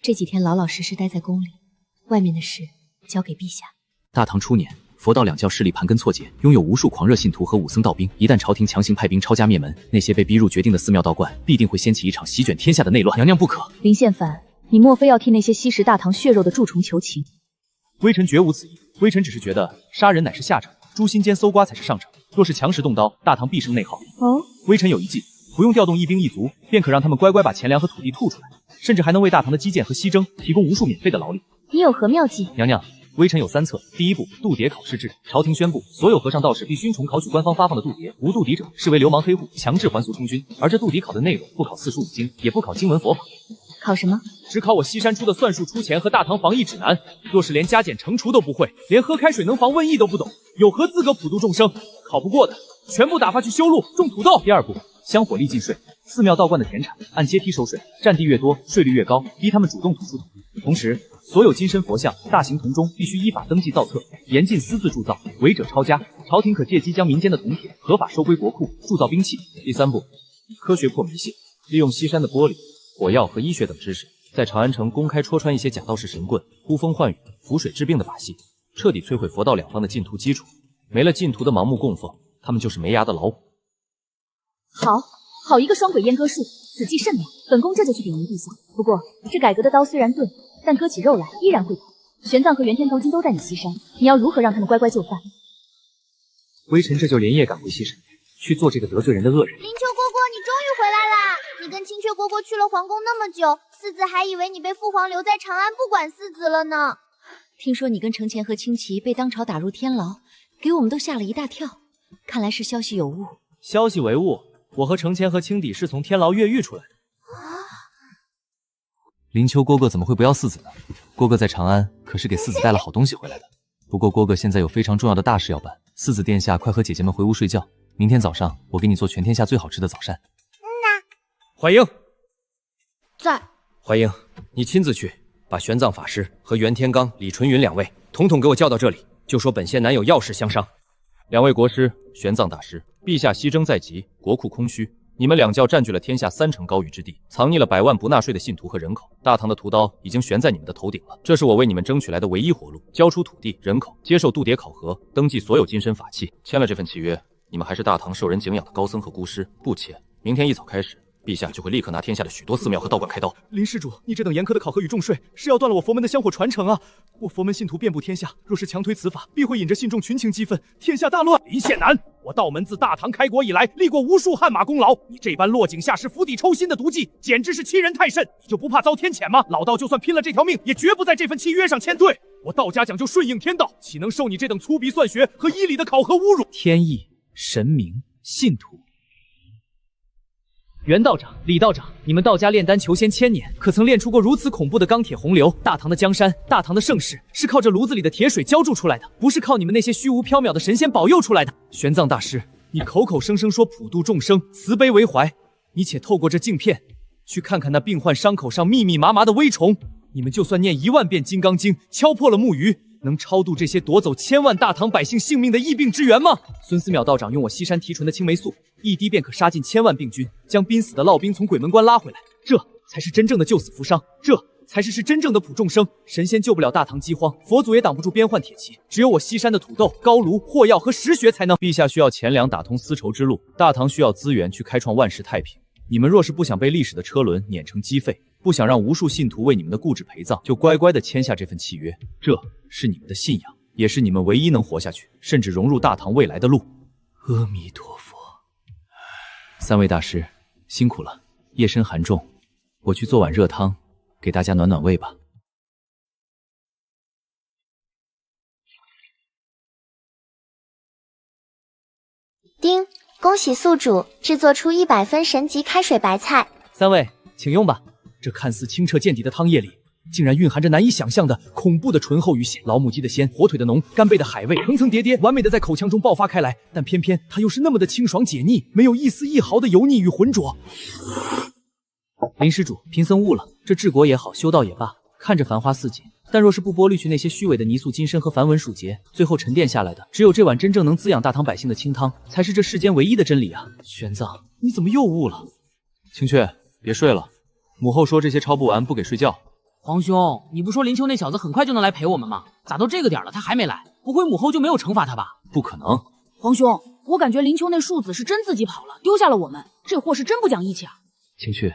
这几天老老实实待在宫里，外面的事交给陛下。大唐初年，佛道两教势力盘根错节，拥有无数狂热信徒和武僧道兵。一旦朝廷强行派兵抄家灭门，那些被逼入绝境的寺庙道观必定会掀起一场席卷天下的内乱。娘娘不可！林宪凡，你莫非要替那些吸食大唐血肉的蛀虫求情？微臣绝无此意，微臣只是觉得杀人乃是下乘，诛心间搜刮才是上乘。若是强时动刀，大唐必生内耗。哦，微臣有一计，不用调动一兵一卒，便可让他们乖乖把钱粮和土地吐出来，甚至还能为大唐的基建和西征提供无数免费的劳力。你有何妙计？娘娘，微臣有3策。第一步，度牒考试制，朝廷宣布所有和尚道士必熏虫考取官方发放的度牒，无度牒者视为流氓黑户，强制还俗充军。而这度牒考的内容不考四书五经，也不考经文佛法，考什么？只考我西山出的算术出钱和大唐防疫指南。若是连加减乘除都不会，连喝开水能防瘟疫都不懂，有何资格普度众生？考不过的，全部打发去修路种土豆。第二步，香火力尽税，寺庙道观的田产按阶梯收税，占地越多，税率越高，逼他们主动吐出土地。同时，所有金身佛像、大型铜钟必须依法登记造册，严禁私自铸造，违者抄家。朝廷可借机将民间的铜铁合法收归国库，铸造兵器。第三步，科学破迷信，利用西山的玻璃、火药和医学等知识，在长安城公开戳穿一些假道士神棍呼风唤雨、符水治病的把戏，彻底摧毁佛道两方的禁徒基础。没了禁徒的盲目供奉，他们就是没牙的老虎。好一个双轨阉割术，此计甚妙，本宫这就去禀明陛下。不过这改革的刀虽然钝，但割起肉来依然会疼。玄奘和袁天头今都在你西山，你要如何让他们乖乖就范？微臣这就连夜赶回西山，去做这个得罪人的恶人。林秋蝈蝈，你终于回来啦！你跟青雀蝈蝈去了皇宫那么久，四子还以为你被父皇留在长安不管四子了呢。听说你跟程前和青琪被当朝打入天牢，给我们都吓了一大跳。看来是消息有误。消息为误，我和程前和青底是从天牢越狱出来的。林秋蝈蝈怎么会不要四子呢？蝈蝈在长安可是给四子带了好东西回来的。不过蝈蝈现在有非常重要的大事要办，四子殿下快和姐姐们回屋睡觉，明天早上我给你做全天下最好吃的早膳。怀英在。怀英，你亲自去把玄奘法师和袁天罡、李纯云2位统统给我叫到这里，就说本县男有要事相商。2位国师，玄奘大师，陛下西征在即，国库空虚，你们两教占据了天下30%高于之地，藏匿了100万不纳税的信徒和人口，大唐的屠刀已经悬在你们的头顶了。这是我为你们争取来的唯一活路，交出土地、人口，接受度牒考核，登记所有金身法器。签了这份契约，你们还是大唐受人敬仰的高僧和姑师；不签，明天一早开始，陛下就会立刻拿天下的许多寺庙和道观开刀。林施主，你这等严苛的考核与重税，是要断了我佛门的香火传承啊！我佛门信徒遍布天下，若是强推此法，必会引着信众群情激愤，天下大乱。林宪南，我道门自大唐开国以来，立过无数汗马功劳，你这般落井下石、釜底抽薪的毒计，简直是欺人太甚！你就不怕遭天谴吗？老道就算拼了这条命，也绝不在这份契约上签。对，我道家讲究顺应天道，岂能受你这等粗鄙算学和医理的考核侮辱？天意、神明、信徒。袁道长、李道长，你们道家炼丹求仙千年，可曾炼出过如此恐怖的钢铁洪流？大唐的江山，大唐的盛世，是靠这炉子里的铁水浇筑出来的，不是靠你们那些虚无缥缈的神仙保佑出来的。玄奘大师，你口口声声说普度众生、慈悲为怀，你且透过这镜片，去看看那病患伤口上密密麻麻的微虫。你们就算念1万遍《金刚经》，敲破了木鱼，能超度这些夺走千万大唐百姓性命的疫病之源吗？孙思邈道长用我西山提纯的青霉素，一滴便可杀尽千万病菌，将濒死的烙兵从鬼门关拉回来，这才是真正的救死扶伤，这才是真正的普众生。神仙救不了大唐饥荒，佛祖也挡不住边患铁骑，只有我西山的土豆、高炉、霍药和石穴才能。陛下需要钱粮打通丝绸之路，大唐需要资源去开创万世太平。你们若是不想被历史的车轮碾成鸡肺，不想让无数信徒为你们的固执陪葬，就乖乖的签下这份契约，这是你们的信仰，也是你们唯一能活下去，甚至融入大唐未来的路。阿弥陀佛。3位大师辛苦了，夜深寒重，我去做碗热汤，给大家暖暖胃吧。丁，恭喜宿主制作出100分神级开水白菜。3位请用吧。这看似清澈见底的汤液里，竟然蕴含着难以想象的恐怖的醇厚与咸，老母鸡的鲜，火腿的浓，干贝的海味，层层叠叠，完美的在口腔中爆发开来。但偏偏它又是那么的清爽解腻，没有一丝一毫的油腻与浑浊。林施主，贫僧悟了，这治国也好，修道也罢，看着繁花似锦，但若是不剥滤去那些虚伪的泥塑金身和梵文数节，最后沉淀下来的，只有这碗真正能滋养大唐百姓的清汤，才是这世间唯一的真理啊！玄奘，你怎么又悟了？青雀，别睡了，母后说这些抄不完，不给睡觉。皇兄，你不说林秋那小子很快就能来陪我们吗？咋都这个点了，他还没来？不会母后就没有惩罚他吧？不可能。皇兄，我感觉林秋那庶子是真自己跑了，丢下了我们，这货是真不讲义气啊！青雀，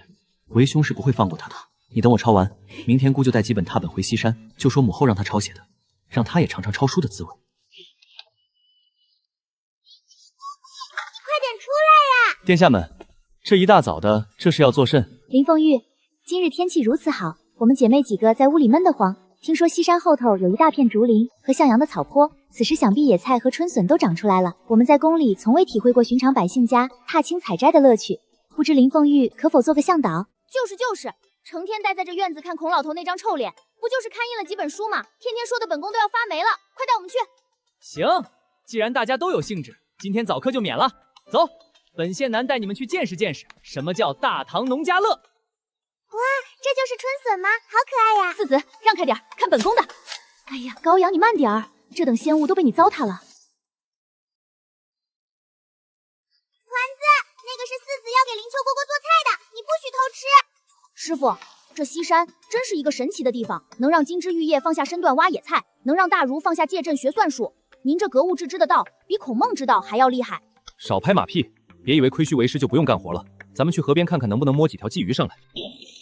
为兄是不会放过他的。你等我抄完，明天姑就带几本拓本回西山，就说母后让他抄写的，让他也尝尝抄书的滋味。快点出来呀！殿下们，这一大早的，这是要作甚？林凤玉，今日天气如此好，我们姐妹几个在屋里闷得慌。听说西山后头有一大片竹林和向阳的草坡，此时想必野菜和春笋都长出来了。我们在宫里从未体会过寻常百姓家踏青采摘的乐趣，不知林凤玉可否做个向导？就是，成天待在这院子看孔老头那张臭脸，不就是看印了几本书吗？天天说的本宫都要发霉了，快带我们去。行，既然大家都有兴致，今天早课就免了。走，本县男带你们去见识见识什么叫大唐农家乐。哇，这就是春笋吗？好可爱呀！四子，让开点，看本宫的。哎呀，高阳你慢点儿，这等仙物都被你糟蹋了。团子，那个是四子要给林秋蝈蝈做菜的，你不许偷吃。师傅，这西山真是一个神奇的地方，能让金枝玉叶放下身段挖野菜，能让大儒放下戒阵学算术。您这格物致知的道，比孔孟之道还要厉害。少拍马屁，别以为亏虚为师就不用干活了。咱们去河边看看能不能摸几条鲫鱼上来。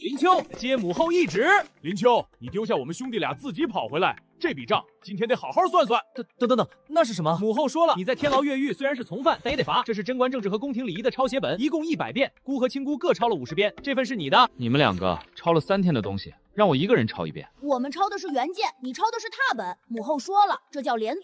林秋，接母后懿旨。林秋，你丢下我们兄弟俩自己跑回来，这笔账今天得好好算算。等，那是什么？母后说了，你在天牢越狱，虽然是从犯，但也得罚。这是贞观政治和宫廷礼仪的抄写本，一共100遍，姑和亲姑各抄了50遍，这份是你的。你们两个抄了3天的东西，让我一个人抄1遍。我们抄的是原件，你抄的是拓本。母后说了，这叫连坐。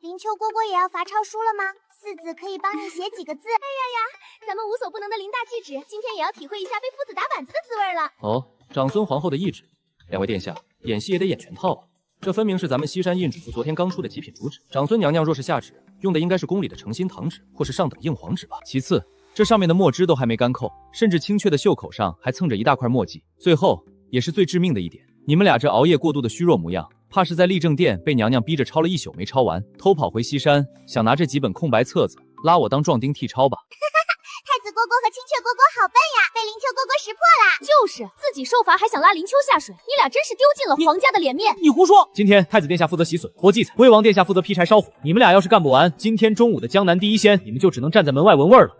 林秋蝈蝈也要罚抄书了吗？四子可以帮你写几个字。哎呀，咱们无所不能的林大气质，今天也要体会一下被夫子打板子的滋味了。哦，长孙皇后的懿旨。2位殿下，演戏也得演全套啊。这分明是咱们西山印主父昨天刚出的极品主旨，长孙娘娘若是下旨，用的应该是宫里的诚心堂旨，或是上等硬黄纸吧。其次，这上面的墨汁都还没干扣，甚至青雀的袖口上还蹭着一大块墨迹。最后，也是最致命的一点，你们俩这熬夜过度的虚弱模样，怕是在立正殿被娘娘逼着抄了1宿没抄完，偷跑回西山，想拿这几本空白册子拉我当壮丁替抄吧。太子蝈蝈和青雀蝈蝈好笨呀，被林秋蝈蝈识破了。就是自己受罚还想拉林秋下水，你俩真是丢尽了皇家的脸面。你胡说！今天太子殿下负责洗笋剥荠菜，魏王殿下负责劈柴烧火，你们俩要是干不完，今天中午的江南第一鲜，你们就只能站在门外闻味儿了。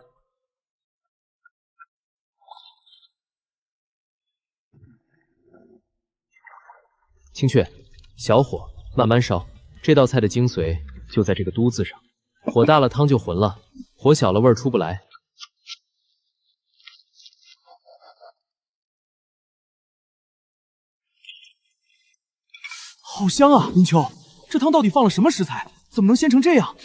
青雀，小火慢慢烧，这道菜的精髓就在这个都字上。火大了汤就浑了，火小了味儿出不来。好香啊，林秋，这汤到底放了什么食材？怎么能鲜成这样？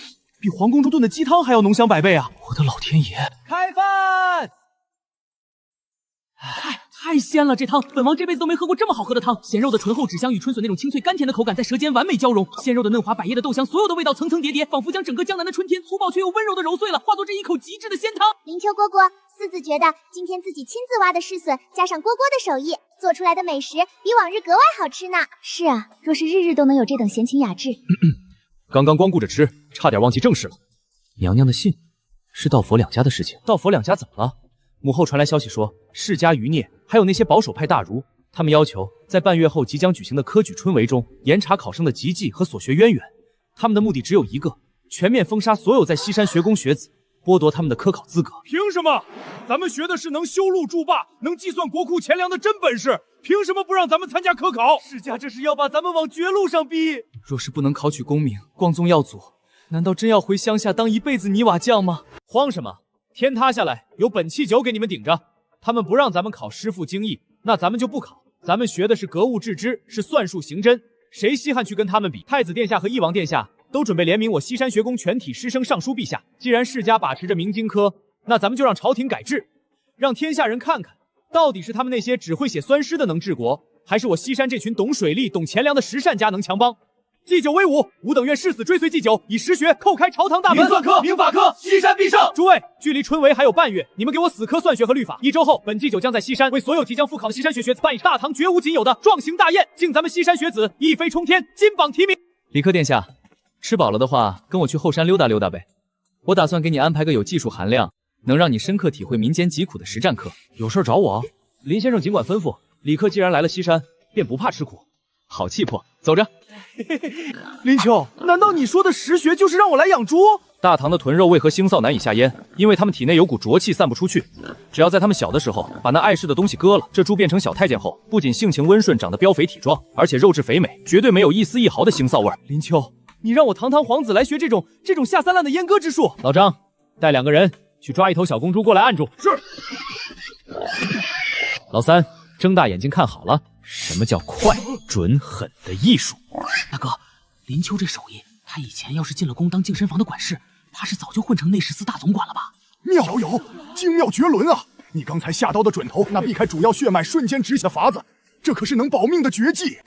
比皇宫中炖的鸡汤还要浓香100倍啊！我的老天爷！开饭！太鲜了，这汤本王这辈子都没喝过这么好喝的汤。咸肉的醇厚脂香与春笋那种清脆甘甜的口感在舌尖完美交融，鲜肉的嫩滑，百叶的豆香，所有的味道层层叠叠，仿佛将整个江南的春天粗暴却又温柔的揉碎了，化作这一口极致的鲜汤。林秋蝈蝈，私自觉得今天自己亲自挖的柿笋，加上蝈蝈的手艺，做出来的美食比往日格外好吃呢。是啊，若是日日都能有这等闲情雅致。刚刚光顾着吃，差点忘记正事了。娘娘的信是道佛两家的事情。道佛两家怎么了？母后传来消息说，世家余孽还有那些保守派大儒，他们要求在半月后即将举行的科举春闱中严查考生的籍迹和所学渊源。他们的目的只有一个，全面封杀所有在西山学宫学子，剥夺他们的科考资格。凭什么？咱们学的是能修路筑坝、能计算国库钱粮的真本事，凭什么不让咱们参加科考？世家这是要把咱们往绝路上逼。若是不能考取功名，光宗耀祖，难道真要回乡下当一辈子泥瓦匠吗？慌什么？天塌下来有本气酒给你们顶着。他们不让咱们考师傅精义，那咱们就不考。咱们学的是格物致知，是算术刑侦，谁稀罕去跟他们比？太子殿下和翼王殿下都准备联名我西山学宫全体师生上书陛下，既然世家把持着明经科，那咱们就让朝廷改制，让天下人看看，到底是他们那些只会写酸诗的能治国，还是我西山这群懂水利、懂钱粮的实善家能强邦。祭酒威武，吾等愿誓死追随祭酒，以实学叩开朝堂大门。民算科、民法科，西山必胜。诸位，距离春闱还有半月，你们给我死磕算学和律法。1周后，本祭酒将在西山为所有即将复考的西山学子办一场大唐绝无仅有的壮行大宴，敬咱们西山学子一飞冲天，金榜题名。李克殿下，吃饱了的话，跟我去后山溜达溜达呗。我打算给你安排个有技术含量，能让你深刻体会民间疾苦的实战课。有事找我，林先生尽管吩咐。李克既然来了西山，便不怕吃苦。好气魄，走着。林秋，难道你说的实学就是让我来养猪？大唐的豚肉为何腥臊难以下咽？因为他们体内有股浊气散不出去。只要在他们小的时候把那碍事的东西割了，这猪变成小太监后，不仅性情温顺，长得膘肥体壮，而且肉质肥美，绝对没有一丝一毫的腥臊味。林秋，你让我堂堂皇子来学这种下三滥的阉割之术？老张，带2个人去抓一头小公猪过来按住。是。老三，睁大眼睛看好了，什么叫快、准、狠的艺术？大哥，林秋这手艺，他以前要是进了宫当净身房的管事，怕是早就混成内侍司大总管了吧？妙有，精妙绝伦啊！你刚才下刀的准头，那避开主要血脉瞬间止血的法子，这可是能保命的绝技。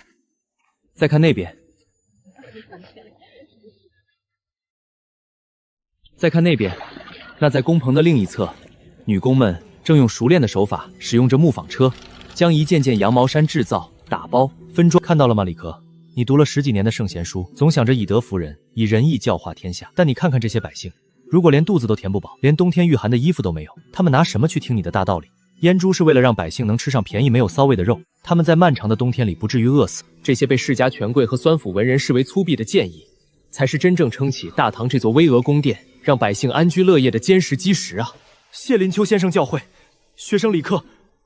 再看那边，再看那边，那在宫棚的另一侧，女工们正用熟练的手法使用着木纺车，将一件件羊毛衫制造、打包、分装。看到了吗，李克？你读了10几年的圣贤书，总想着以德服人，以仁义教化天下。但你看看这些百姓，如果连肚子都填不饱，连冬天御寒的衣服都没有，他们拿什么去听你的大道理？阉猪是为了让百姓能吃上便宜没有骚味的肉，他们在漫长的冬天里不至于饿死。这些被世家权贵和酸腐文人视为粗鄙的建议，才是真正撑起大唐这座巍峨宫殿，让百姓安居乐业的坚实基石啊！谢林秋先生教诲，学生李克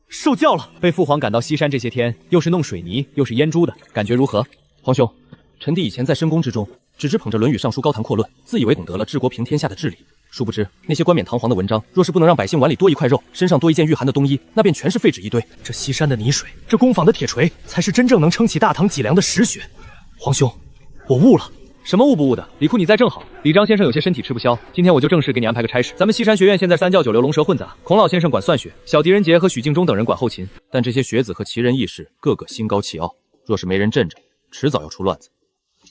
受教了。被父皇赶到西山这些天，又是弄水泥，又是阉猪的，感觉如何？皇兄，臣弟以前在深宫之中，只知捧着《论语》上书高谈阔论，自以为懂得了治国平天下的治理。殊不知那些冠冕堂皇的文章，若是不能让百姓碗里多一块肉，身上多一件御寒的冬衣，那便全是废纸一堆。这西山的泥水，这工坊的铁锤，才是真正能撑起大唐脊梁的实学。皇兄，我悟了。什么悟不悟的？李库你在正好。李张先生有些身体吃不消，今天我就正式给你安排个差事。咱们西山学院现在3教9流龙蛇混杂，孔老先生管算学，小狄仁杰和许敬忠等人管后勤。但这些学子和奇人异士个个心高气傲，若是没人镇着，迟早要出乱子。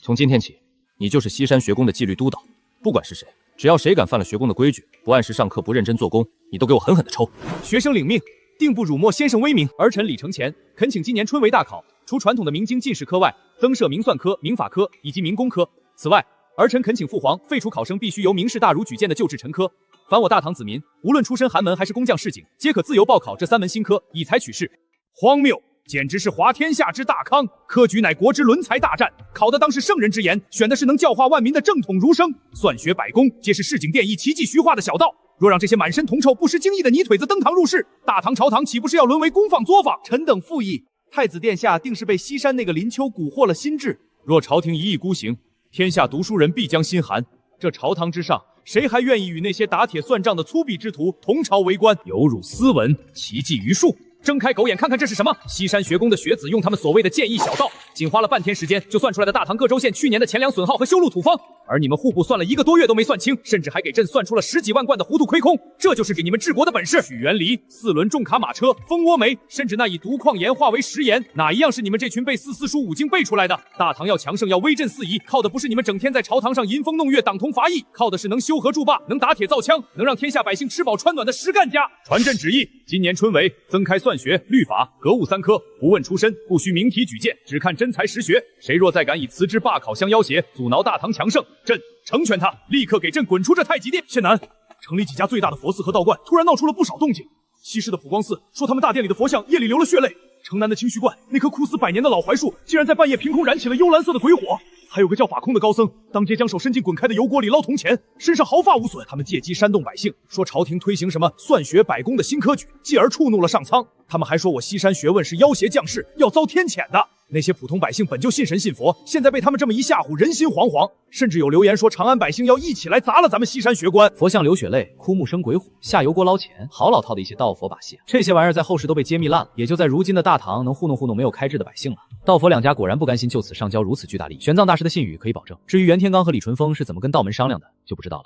从今天起，你就是西山学宫的纪律督导，不管是谁，只要谁敢犯了学宫的规矩，不按时上课，不认真做工，你都给我狠狠的抽。学生领命，定不辱没先生威名。儿臣李承乾恳请今年春闱大考，除传统的明经进士科外，增设明算科、明法科以及明工科。此外，儿臣恳请父皇废除考生必须由明士大儒举荐的旧制陈科。凡我大唐子民，无论出身寒门还是工匠市井，皆可自由报考这3门新科，以才取士。荒谬！简直是滑天下之大康，科举乃国之伦才大战，考的当是圣人之言，选的是能教化万民的正统儒生。算学百工，皆是市井店役奇迹徐化的小道。若让这些满身铜臭、不识经义的泥腿子登堂入室，大唐朝堂岂不是要沦为公坊作坊？臣等附议，太子殿下定是被西山那个林秋蛊惑了心智。若朝廷一意孤行，天下读书人必将心寒。这朝堂之上，谁还愿意与那些打铁算账的粗鄙之徒同朝为官？有辱斯文，奇迹于术。睁开狗眼看看这是什么！西山学宫的学子用他们所谓的剑意小道，仅花了半天时间就算出来的大唐各州县去年的钱粮损耗和修路土方，而你们户部算了1个多月都没算清，甚至还给朕算出了10几万贯的糊涂亏空，这就是给你们治国的本事。许元梨、4轮重卡马车、蜂窝煤，甚至那以毒矿盐化为食盐，哪一样是你们这群背4书5经背出来的？大唐要强盛，要威震四夷，靠的不是你们整天在朝堂上吟风弄月、党同伐异，靠的是能修河筑坝、能打铁造枪、能让天下百姓吃饱穿暖的实干家。传朕旨意，今年春闱增开算学、律法、格物3科，不问出身，不需明题举荐，只看真才实学。谁若再敢以辞职罢考相要挟，阻挠大唐强盛，朕成全他，立刻给朕滚出这太极殿。县南，城里几家最大的佛寺和道观突然闹出了不少动静。西市的普光寺说他们大殿里的佛像夜里流了血泪，城南的清虚观那棵枯死100年的老槐树竟然在半夜凭空燃起了幽蓝色的鬼火。还有个叫法空的高僧，当街将手伸进滚开的油锅里捞铜钱，身上毫发无损。他们借机煽动百姓，说朝廷推行什么算学百工的新科举，继而触怒了上苍。他们还说我西山学问是要挟将士，要遭天谴的。那些普通百姓本就信神信佛，现在被他们这么一吓唬，人心惶惶。甚至有流言说长安百姓要一起来砸了咱们西山学官。佛像流血泪，枯木生鬼火，下油锅捞钱，好老套的一些道佛把戏。这些玩意儿在后世都被揭秘烂了，也就在如今的大唐能糊弄没有开智的百姓了。道佛两家果然不甘心就此上交如此巨大利益，玄奘大师的信誉可以保证。至于袁天罡和李淳风是怎么跟道门商量的，就不知道了。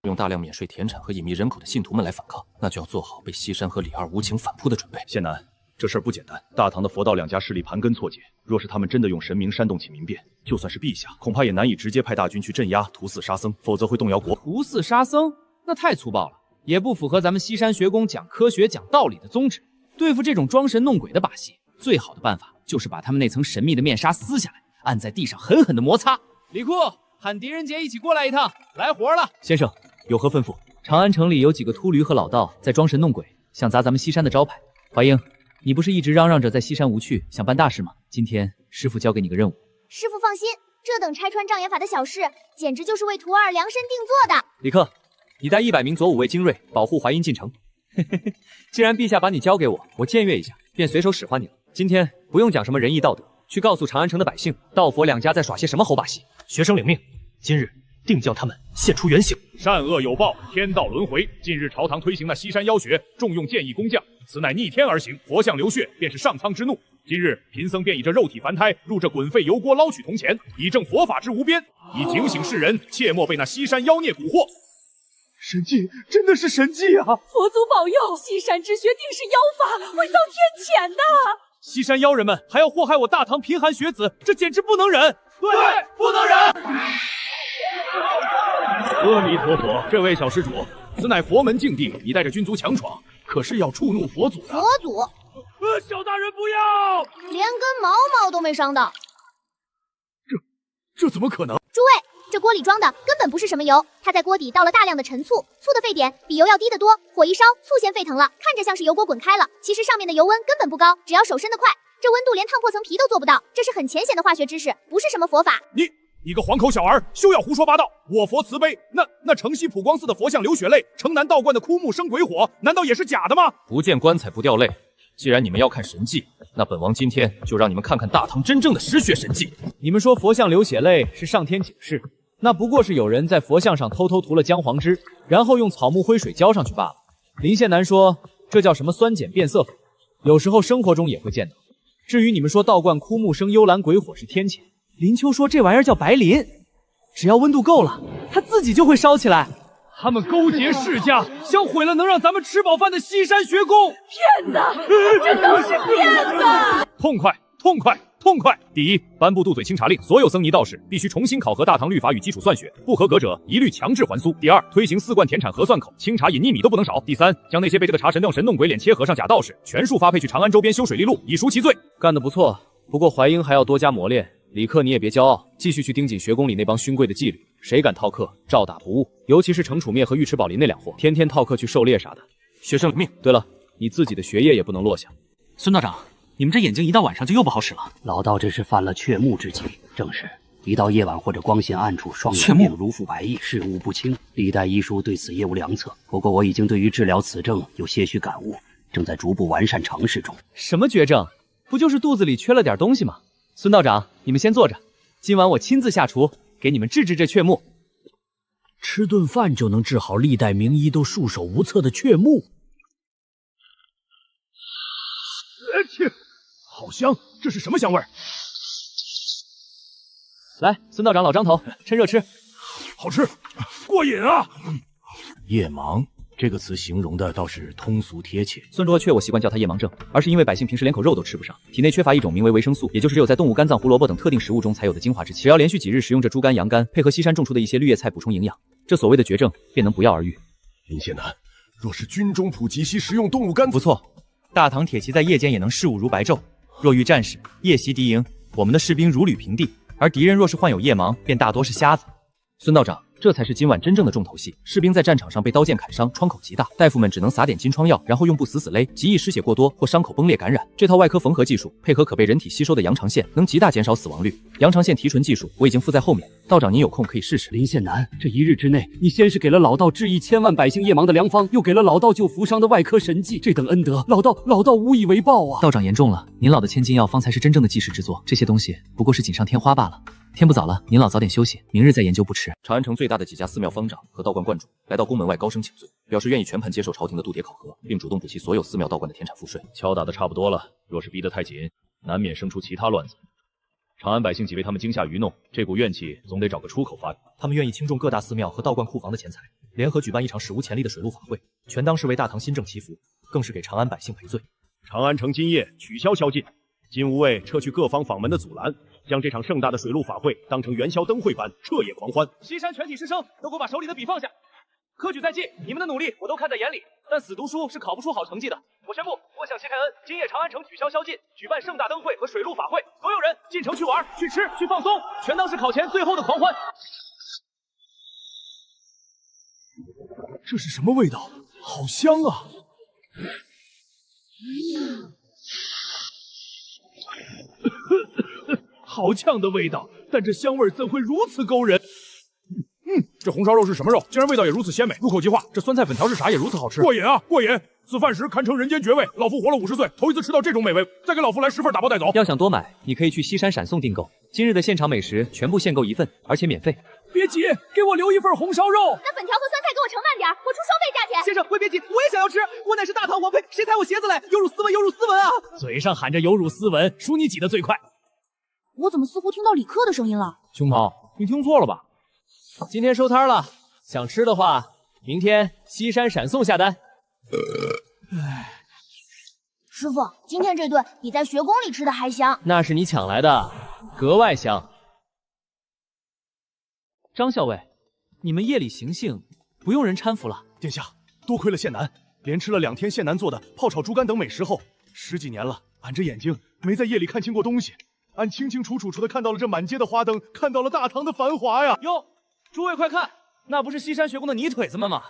用大量免税田产和隐秘人口的信徒们来反抗，那就要做好被西山和李二无情反扑的准备。谢南，这事儿不简单，大唐的佛道两家势力盘根错节，若是他们真的用神明煽动起民变，就算是陛下，恐怕也难以直接派大军去镇压屠寺杀僧，否则会动摇国。屠寺杀僧，那太粗暴了，也不符合咱们西山学宫讲科学、讲道理的宗旨。对付这种装神弄鬼的把戏，最好的办法就是把他们那层神秘的面纱撕下来，按在地上狠狠的摩擦。李库，喊狄仁杰一起过来一趟，来活了。先生，有何吩咐？长安城里有几个秃驴和老道在装神弄鬼，想砸咱们西山的招牌。华英，你不是一直嚷嚷着在西山无趣，想办大事吗？今天师傅交给你个任务。师傅放心，这等拆穿障眼法的小事，简直就是为徒儿量身定做的。李克，你带100名左武卫精锐保护淮阴进城。既然陛下把你交给我，我僭越一下，便随手使唤你了。今天不用讲什么仁义道德，去告诉长安城的百姓，道佛两家在耍些什么猴把戏。学生领命，今日定将他们现出原形。善恶有报，天道轮回。近日朝堂推行那西山妖学，重用剑义工匠，此乃逆天而行，佛像流血，便是上苍之怒。今日贫僧便以这肉体凡胎入这滚沸油锅捞取铜钱，以正佛法之无边，以警醒世人，切莫被那西山妖孽蛊惑。神迹，真的是神迹啊！佛祖保佑，西山之学定是妖法，会遭天谴的。西山妖人们还要祸害我大唐贫寒学子，这简直不能忍！对，不能忍！阿弥陀佛，这位小施主，此乃佛门禁地，你带着军族强闯，可是要触怒佛祖的。佛祖，小大人不要！连根毛毛都没伤到。这怎么可能？诸位，这锅里装的根本不是什么油，它在锅底倒了大量的陈醋，醋的沸点比油要低得多，火一烧，醋先沸腾了，看着像是油锅滚开了，其实上面的油温根本不高，只要手伸得快，这温度连烫破层皮都做不到，这是很浅显的化学知识，不是什么佛法。你个黄口小儿，休要胡说八道！我佛慈悲，那城西普光寺的佛像流血泪，城南道观的枯木生鬼火，难道也是假的吗？不见棺材不掉泪。既然你们要看神迹，那本王今天就让你们看看大唐真正的实学神迹。你们说佛像流血泪是上天警示，那不过是有人在佛像上偷偷涂了姜黄汁，然后用草木灰水浇上去罢了。林宪南说这叫什么酸碱变色粉，有时候生活中也会见到。至于你们说道观枯木生幽蓝鬼火是天谴，林秋说这玩意儿叫白磷，只要温度够了，它自己就会烧起来。他们勾结世家，想毁了能让咱们吃饱饭的西山学宫。骗子，这都是骗子！痛快，痛快，痛快！第一，颁布杜嘴清查令，所有僧尼道士必须重新考核大唐律法与基础算学，不合格者一律强制还俗。第二，推行4贯田产核算口，清查隐匿米都不能少。第三，将那些被这个查神弄神弄鬼脸切和尚假道士全数发配去长安周边修水利路，以赎其罪。干得不错，不过淮阴还要多加磨练。李克，你也别骄傲，继续去盯紧学宫里那帮勋贵的纪律，谁敢套课，照打不误。尤其是程楚灭和尉迟宝林那两货，天天套课去狩猎啥的。学生领命。对了，你自己的学业也不能落下。孙道长，你们这眼睛一到晚上就又不好使了。老道这是犯了雀目之疾，正是一到夜晚或者光线暗处，双眼便如覆白翼，视物不清。历代医书对此业无良策，不过我已经对于治疗此症有些许感悟，正在逐步完善尝试中。什么绝症？不就是肚子里缺了点东西吗？孙道长，你们先坐着，今晚我亲自下厨，给你们治治这雀目。吃顿饭就能治好历代名医都束手无策的雀目？切，好香！这是什么香味儿？来，孙道长、老张头，趁热吃。好吃，过瘾啊！夜盲这个词形容的倒是通俗贴切。孙卓却我习惯叫它夜盲症，而是因为百姓平时连口肉都吃不上，体内缺乏一种名为维生素，也就是只有在动物肝脏、胡萝卜等特定食物中才有的精华之气。只要连续几日食用这猪肝、羊肝，配合西山种出的一些绿叶菜补充营养，这所谓的绝症便能不药而愈。林谢南，若是军中普及其食用动物肝，不错。大唐铁骑在夜间也能视物如白昼，若遇战事，夜袭敌营，我们的士兵如履平地，而敌人若是患有夜盲，便大多是瞎子。孙道长，这才是今晚真正的重头戏。士兵在战场上被刀剑砍伤，创口极大，大夫们只能撒点金疮药，然后用布死死勒，极易失血过多或伤口崩裂感染。这套外科缝合技术，配合可被人体吸收的羊肠线，能极大减少死亡率。羊肠线提纯技术我已经附在后面，道长您有空可以试试。林宪南，这1日之内，你先是给了老道治愈千万百姓夜盲的良方，又给了老道救扶伤的外科神技，这等恩德，老道无以为报啊！道长言重了，您老的千金药方才是真正的济世之作，这些东西不过是锦上添花罢了。天不早了，您老早点休息，明日再研究不迟。长安城最大的几家寺庙方丈和道观观主来到宫门外高声请罪，表示愿意全盘接受朝廷的度牒考核，并主动补齐所有寺庙道观的田产赋税。敲打的差不多了，若是逼得太紧，难免生出其他乱子。长安百姓几为他们惊吓愚弄，这股怨气总得找个出口发。他们愿意倾重各大寺庙和道观库房的钱财，联合举办一场史无前例的水陆法会，全当是为大唐新政祈福，更是给长安百姓赔罪。长安城今夜取消宵禁，金吾卫撤去各方访门的阻拦，将这场盛大的水陆法会当成元宵灯会般彻夜狂欢。西山全体师生都给我把手里的笔放下，科举在即，你们的努力我都看在眼里，但死读书是考不出好成绩的。我宣布，我向谢开恩，今夜长安城取消宵禁，举办盛大灯会和水陆法会，所有人进城去玩、去吃、去放松，全当是考前最后的狂欢。这是什么味道？好香啊！好呛的味道，但这香味怎会如此勾人？这红烧肉是什么肉？竟然味道也如此鲜美，入口即化。这酸菜粉条是啥？也如此好吃，过瘾啊，过瘾！此饭食堪称人间绝味。老夫活了50岁，头一次吃到这种美味。再给老夫来10份打包带走。要想多买，你可以去西山闪送订购，今日的现场美食全部限购1份，而且免费。别急，给我留1份红烧肉。那粉条和酸菜给我盛慢点，我出双倍价钱。先生，别急，我也想要吃。我乃是大唐王妃，谁踩我鞋子来？有辱斯文，有辱斯文啊！嘴上喊着有辱斯文，数你挤得最快。我怎么似乎听到李克的声音了？熊猫，你听错了吧？今天收摊了，想吃的话，明天西山闪送下单。师傅，今天这顿比在学宫里吃的还香。那是你抢来的，格外香。张校尉，你们夜里行幸，不用人搀扶了。殿下，多亏了县男，连吃了2天县男做的泡炒猪肝等美食后，10几年了，俺这眼睛没在夜里看清过东西，俺清清楚楚的看到了这满街的花灯，看到了大唐的繁华呀！哟，诸位快看，那不是西山学宫的泥腿子们吗？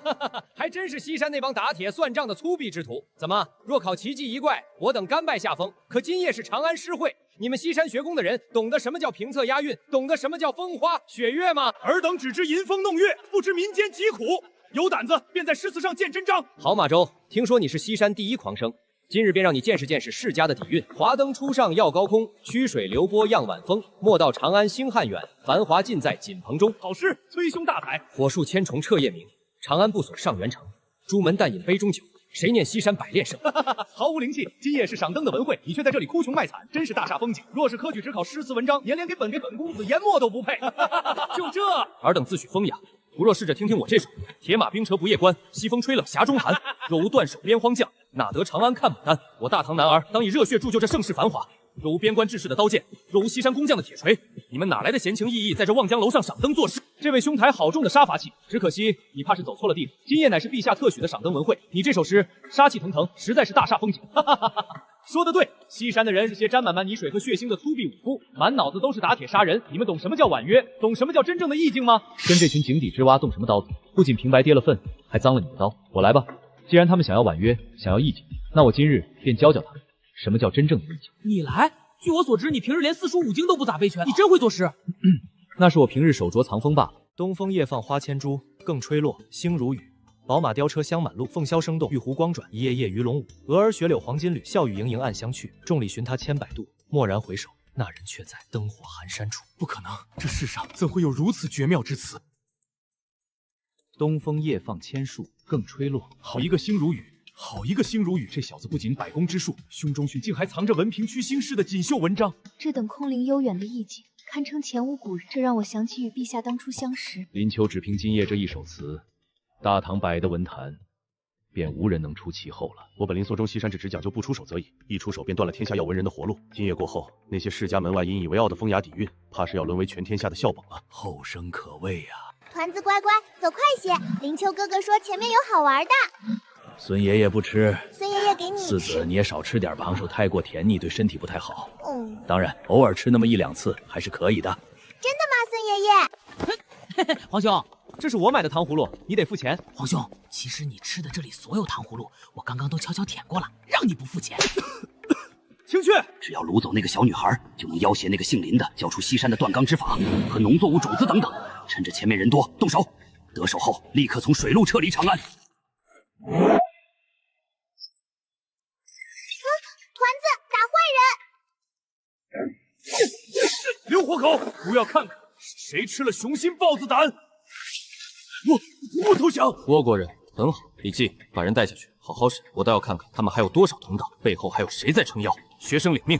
还真是西山那帮打铁算账的粗鄙之徒。怎么，若考奇迹一怪，我等甘拜下风。可今夜是长安诗会，你们西山学宫的人懂得什么叫平仄押韵，懂得什么叫风花雪月吗？尔等只知吟风弄月，不知民间疾苦。有胆子便在诗词上见真章。好马周，听说你是西山第一狂生，今日便让你见识见识世家的底蕴。华灯初上耀高空，曲水流波漾晚风。莫道长安星汉远，繁华尽在锦棚中。好诗，崔兄大采。火树千重彻夜明，长安不锁上元城。朱门淡饮杯中酒，谁念西山百炼胜？毫无灵气。今夜是赏灯的文会，你却在这里哭穷卖惨，真是大煞风景。若是科举只考诗词文章，连给本公子研墨都不配。就这，尔等自诩风雅，不若试着听听我这首：铁马冰车不夜关，西风吹冷峡中寒。若无断手边荒将，哪得长安看牡丹？我大唐男儿当以热血铸就这盛世繁华。若无边关志士的刀剑，若无西山工匠的铁锤，你们哪来的闲情逸逸在这望江楼上赏灯作诗？这位兄台好重的杀伐气，只可惜你怕是走错了地方。今夜乃是陛下特许的赏灯文会，你这首诗杀气腾腾，实在是大煞风景。说得对，西山的人是些沾满泥水和血腥的粗鄙武夫，满脑子都是打铁杀人。你们懂什么叫婉约？懂什么叫真正的意境吗？跟这群井底之蛙动什么刀子？不仅平白跌了份，还脏了你的刀。我来吧，既然他们想要婉约，想要意境，那我今日便教教他们什么叫真正的意境。你来？据我所知，你平日连4书5经都不咋背全，你真会作诗。那是我平日手镯藏锋罢了。东风夜放花千株，更吹落，星如雨。宝马雕车香满路，凤箫声动，玉壶光转，一夜夜鱼龙舞。蛾儿雪柳黄金缕，笑语盈盈暗香去。众里寻他千百度，蓦然回首，那人却在灯火阑珊处。不可能，这世上怎会有如此绝妙之词？东风夜放千树，更吹落。好一个星如雨，好一个星如雨！这小子不仅百工之术，胸中竟还藏着文凭区兴世的锦绣文章。这等空灵悠远的意境，堪称前无古人。这让我想起与陛下当初相识。林秋只凭今夜这一首词，大唐百的文坛便无人能出其后了。我本林肃中西山只讲究不出手则已，一出手便断了天下要文人的活路。今夜过后，那些世家门外引以为傲的风雅底蕴，怕是要沦为全天下的笑柄了。后生可畏呀！团子乖乖，走快些！林秋哥哥说前面有好玩的。孙爷爷不吃，孙爷爷给你四子你也少吃点，绑手太过甜腻，对身体不太好。当然，偶尔吃那么1-2次还是可以的。真的吗，孙爷爷？皇兄，这是我买的糖葫芦，你得付钱。皇兄，其实你吃的这里所有糖葫芦，我刚刚都悄悄舔过了，让你不付钱。请去！只要掳走那个小女孩，就能要挟那个姓林的交出西山的断钢之法和农作物种子等等。趁着前面人多，动手。得手后，立刻从水路撤离长安。团子打坏人！留活口！不要看看谁吃了雄心豹子胆！我投降！倭国人很好，李记，把人带下去，好好审。我倒要看看他们还有多少同道，背后还有谁在撑腰。学生领命。